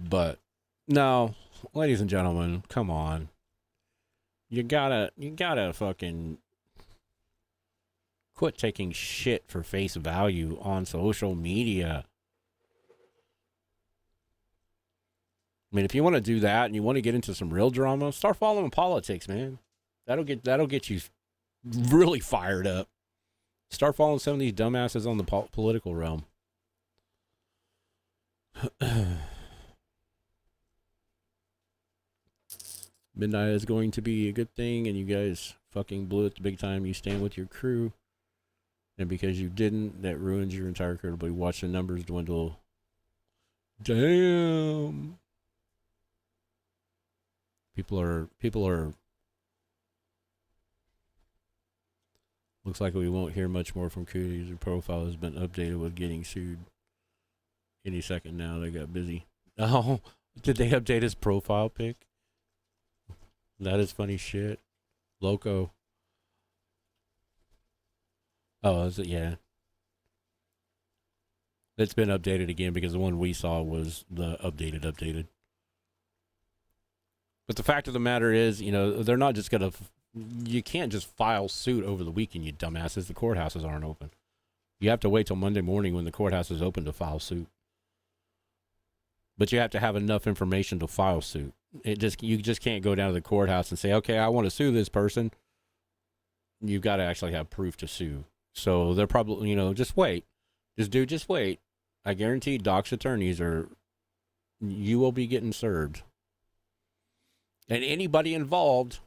But no, ladies and gentlemen, come on. You gotta fucking quit taking shit for face value on social media. I mean, if you want to do that and you want to get into some real drama, start following politics, man. That'll get you really fired up. Start following some of these dumbasses on the political realm. Midnight is going to be a good thing, and you guys fucking blew it the big time. You stand with your crew, and because you didn't, that ruins your entire career. But watch the numbers dwindle. Damn. People are. Looks like we won't hear much more from Cooties. Your profile has been updated with getting sued. Any second now, they got busy. Oh, did they update his profile pic? That is funny shit. Loco. Oh, is it? Yeah. It's been updated again because the one we saw was the updated. But the fact of the matter is, they're not just going to, you can't just file suit over the weekend, you dumbasses. The courthouses aren't open. You have to wait till Monday morning when the courthouse is open to file suit. But you have to have enough information to file suit. You just can't go down to the courthouse and say, okay, I want to sue this person. You've got to actually have proof to sue. So they're probably, just wait. Just wait. I guarantee Doc's attorneys you will be getting served. And anybody involved,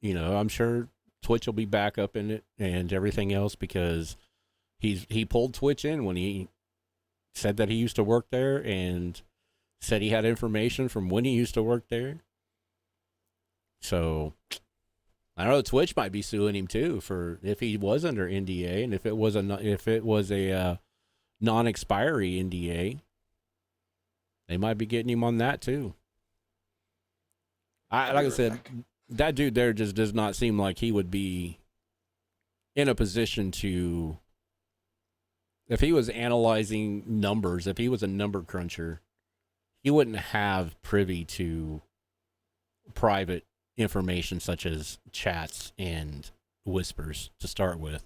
I'm sure Twitch will be back up in it and everything else because he pulled Twitch in when he said that he used to work there and said he had information from when he used to work there. So I don't know, Twitch might be suing him too for if he was under NDA and if it was a non-expiry NDA, they might be getting him on that too. Like I said, that dude there just does not seem like he would be in a position to, if he was analyzing numbers, if he was a number cruncher, he wouldn't have privy to private information such as chats and whispers to start with.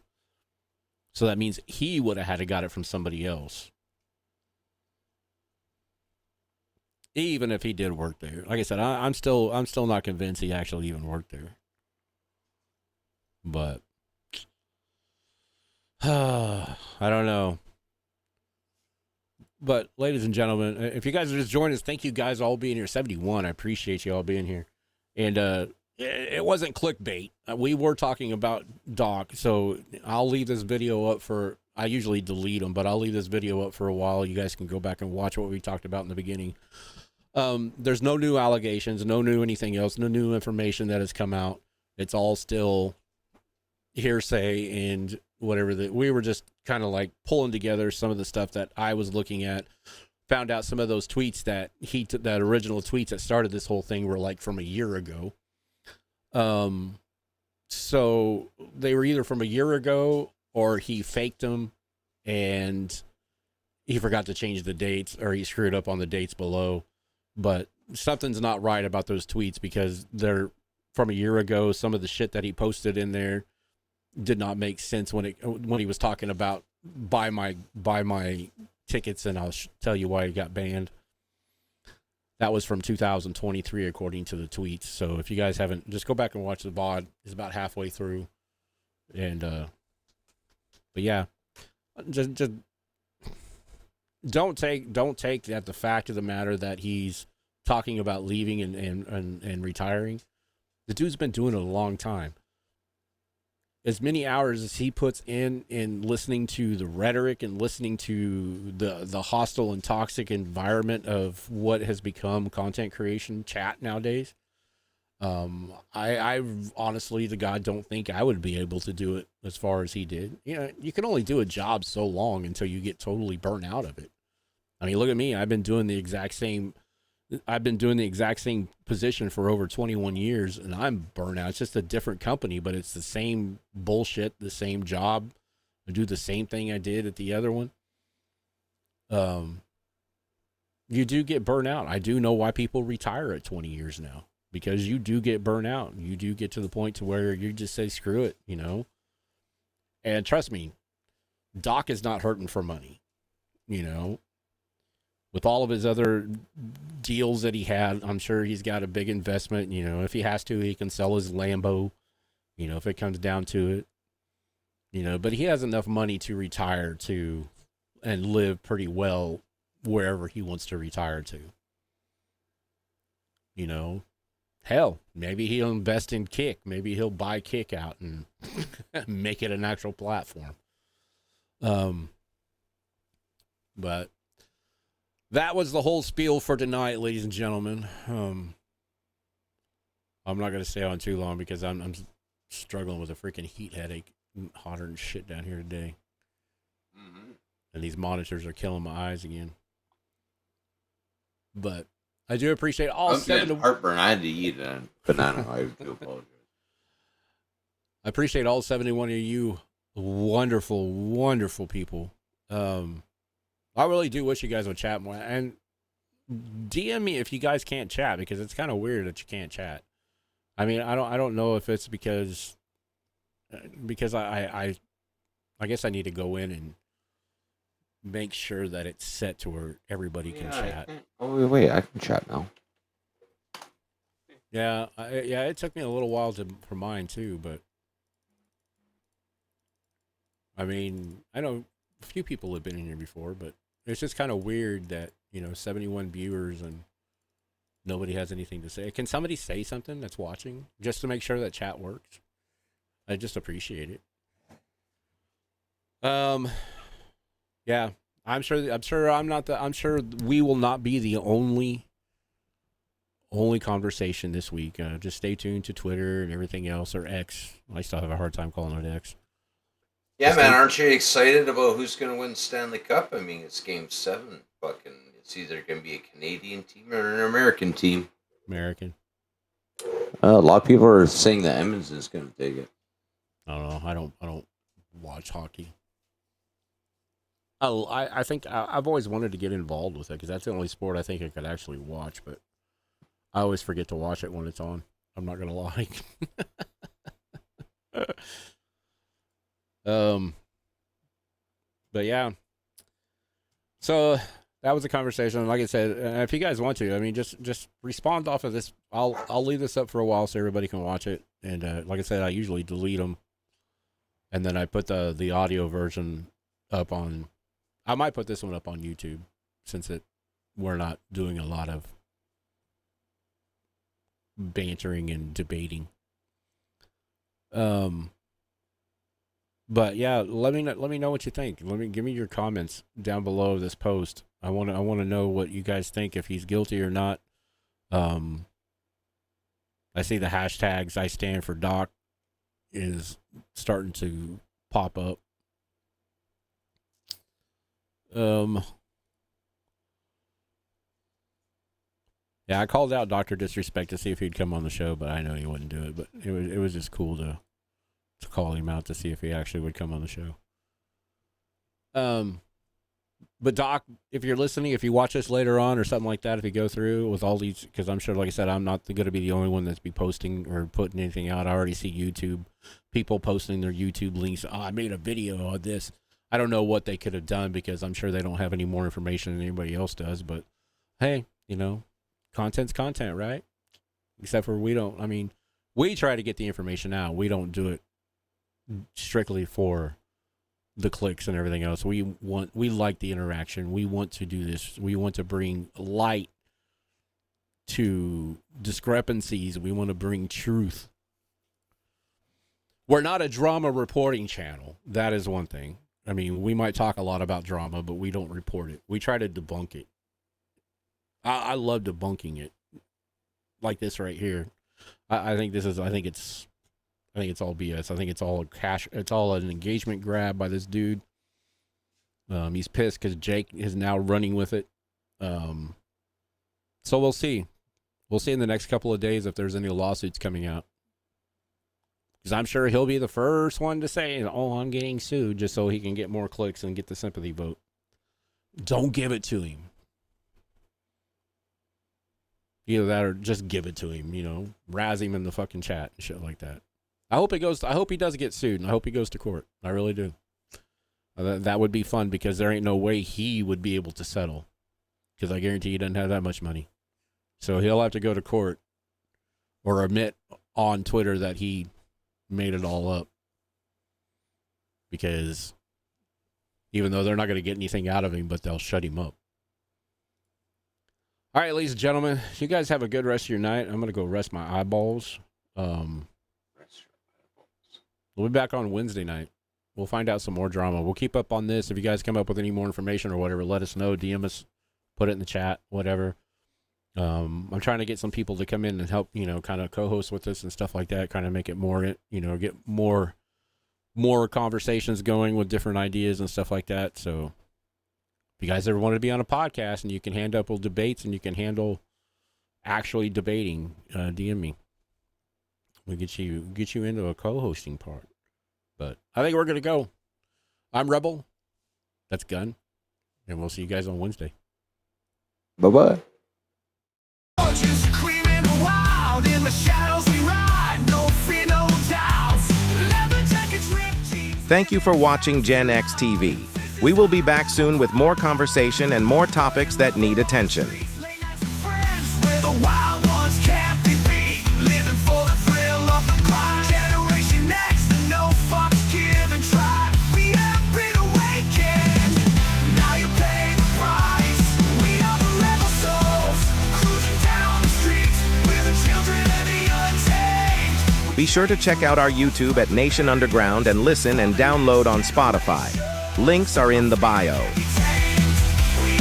So that means he would have had to got it from somebody else. Even if he did work there. Like I said, I'm still not convinced he actually even worked there. But I don't know. But ladies and gentlemen, if you guys are just joining us, thank you guys all being here. 71, I appreciate you all being here. And it wasn't clickbait. We were talking about Doc, so I'll leave this video up for, I usually delete them, but I'll leave this video up for a while. You guys can go back and watch what we talked about in the beginning. There's no new allegations, no new anything else, no new information that has come out. It's all still hearsay and whatever. That we were just kind of like pulling together some of the stuff that I was looking at. Found out some of those tweets that that original tweets that started this whole thing were like from a year ago. So they were either from a year ago or he faked them and he forgot to change the dates or he screwed up on the dates below. But something's not right about those tweets because they're from a year ago. Some of the shit that he posted in there did not make sense when he was talking about buy my tickets and I'll tell you why he got banned. That was from 2023 according to the tweets. So if you guys haven't, just go back and watch the VOD. It's about halfway through. And but yeah, just don't take that the fact of the matter that he's talking about leaving and retiring. The dude's been doing it a long time. As many hours as he puts in listening to the rhetoric and listening to the hostile and toxic environment of what has become content creation chat nowadays, I honestly to God don't think I would be able to do it as far as he did. You can only do a job so long until you get totally burnt out of it. I mean, look at me. I've been doing the exact same position for over 21 years and I'm burnt out. It's just a different company, but it's the same bullshit, the same job. I do the same thing I did at the other one. You do get burnt out. I do know why people retire at 20 years now, because you do get burnt out. You do get to the point to where you just say, screw it, and trust me, Doc is not hurting for money, with all of his other deals that he had. I'm sure he's got a big investment. If he has to, he can sell his Lambo, if it comes down to it, but he has enough money to retire to and live pretty well wherever he wants to retire to. Hell, maybe he'll invest in Kick. Maybe he'll buy Kick out and make it an actual platform. But that was the whole spiel for tonight, ladies and gentlemen. I'm not going to stay on too long because I'm struggling with a freaking heat headache. Hotter than shit down here today. Mm-hmm. And these monitors are killing my eyes again. But I do appreciate all heartburn. I had to eat a banana. I do apologize. I appreciate all 71 of you wonderful, wonderful people. I really do wish you guys would chat more. And DM me if you guys can't chat, because it's kind of weird that you can't chat. I mean, I don't know if it's because I guess I need to go in and make sure that it's set to where everybody can chat. Oh wait, I can chat now. Yeah, it took me a little while for mine too, but I mean, I know a few people have been in here before, but it's just kind of weird that, 71 viewers and nobody has anything to say. Can somebody say something that's watching just to make sure that chat works? I just appreciate it. Yeah, I'm sure we will not be the only conversation this week. Just stay tuned to Twitter and everything else, or X. I still have a hard time calling it X. Yeah, man, aren't you excited about who's going to win Stanley Cup? I mean, it's Game 7. Fucking, it's either going to be a Canadian team or an American team. American. A lot of people are saying that Edmonton's going to take it. I don't know. I don't watch hockey. Oh, I think I've always wanted to get involved with it because that's the only sport I think I could actually watch, but I always forget to watch it when it's on. I'm not going to lie. But yeah. So that was a conversation. Like I said, if you guys want to, I mean, just respond off of this. I'll leave this up for a while so everybody can watch it. And like I said, I usually delete them, and then I put the audio version up on. I might put this one up on YouTube since we're not doing a lot of bantering and debating. But yeah, let me know what you think. Give me your comments down below this post. I want to know what you guys think, if he's guilty or not. I see the hashtags I stand for Doc is starting to pop up. Yeah, I called out DrDisrespect to see if he'd come on the show, but I know he wouldn't do it. But it was just cool to call him out to see if he actually would come on the show. But Doc, if you're listening, if you watch this later on or something like that, if you go through with all these, because I'm sure, like I said, I'm not going to be the only one that's be posting or putting anything out. I already see YouTube people posting their YouTube links. Oh, I made a video on this. I don't know what they could have done because I'm sure they don't have any more information than anybody else does. But hey, content's content, right? Except for we try to get the information out. We don't do it strictly for the clicks and everything else. We like the interaction. We want to do this. We want to bring light to discrepancies. We want to bring truth. We're not a drama reporting channel. That is one thing. I mean, we might talk a lot about drama, but we don't report it. We try to debunk it. I love debunking it, like this right here. I think it's all BS. I think it's all it's all an engagement grab by this dude. He's pissed because Jake is now running with it. So we'll see. We'll see in the next couple of days if there's any lawsuits coming out. Because I'm sure he'll be the first one to say, "Oh, I'm getting sued," just so he can get more clicks and get the sympathy vote. Don't give it to him. Either that or just give it to him, razz him in the fucking chat and shit like that. I hope he does get sued, and I hope he goes to court. I really do. That would be fun because there ain't no way he would be able to settle. Because I guarantee he doesn't have that much money. So he'll have to go to court or admit on Twitter that he made it all up. Because even though they're not going to get anything out of him, but they'll shut him up. All right, ladies and gentlemen, you guys have a good rest of your night. I'm going to go rest my eyeballs. We'll be back on Wednesday night. We'll find out some more drama. We'll keep up on this. If you guys come up with any more information or whatever, let us know. DM us, put it in the chat, whatever. I'm trying to get some people to come in and help, kind of co-host with us and stuff like that, kind of make it more, get more conversations going with different ideas and stuff like that. So if you guys ever want to be on a podcast and you can handle debates and you can handle actually debating, DM me. We'll get you into a co-hosting part. But I think we're going to go. I'm Rebel. That's Gun. And we'll see you guys on Wednesday. Bye-bye. Just screaming wild in the shadows we ride, no fear, no doubts. Leather jackets, ripped jeans. Thank you for watching Gen X TV. We will be back soon with more conversation and more topics that need attention. Late nights with friends where the wild ones can't be beat. Living for the thrill of the climb. Generation X, the no fucks given tribe. We have been awakened. Now you pay the price. We are the rebel souls, cruising down the streets. We're the children of the untamed. Be sure to check out our YouTube at Nation Underground and listen and download on Spotify. Links are in the bio. We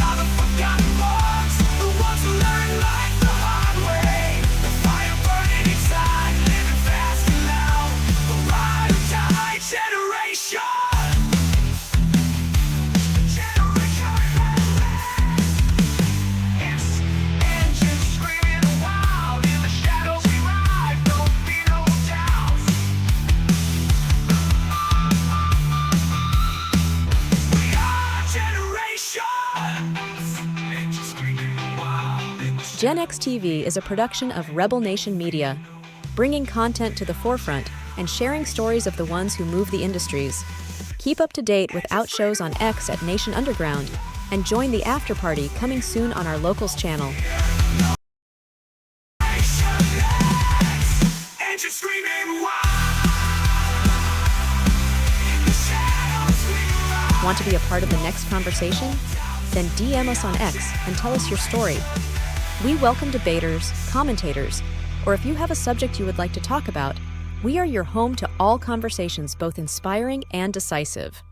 are the forgotten ones, the ones who learn life the hard way. The fire burning inside, living fast and loud. The ride or die generation. Yes, engines screaming wild in the shadows we ride. Don't be no doubts. We are generation. Engines screaming wild in the Gen X TV is a production of Rebel Nation Media, bringing content to the forefront and sharing stories of the ones who move the industries. Keep up to date with out shows on X at Nation Underground and join the after party coming soon on our locals channel. engines screaming wild. In the shadows we ride. Want to be a part of the next conversation? Then DM us on X and tell us your story. We welcome debaters, commentators, or if you have a subject you would like to talk about, we are your home to all conversations both inspiring and decisive.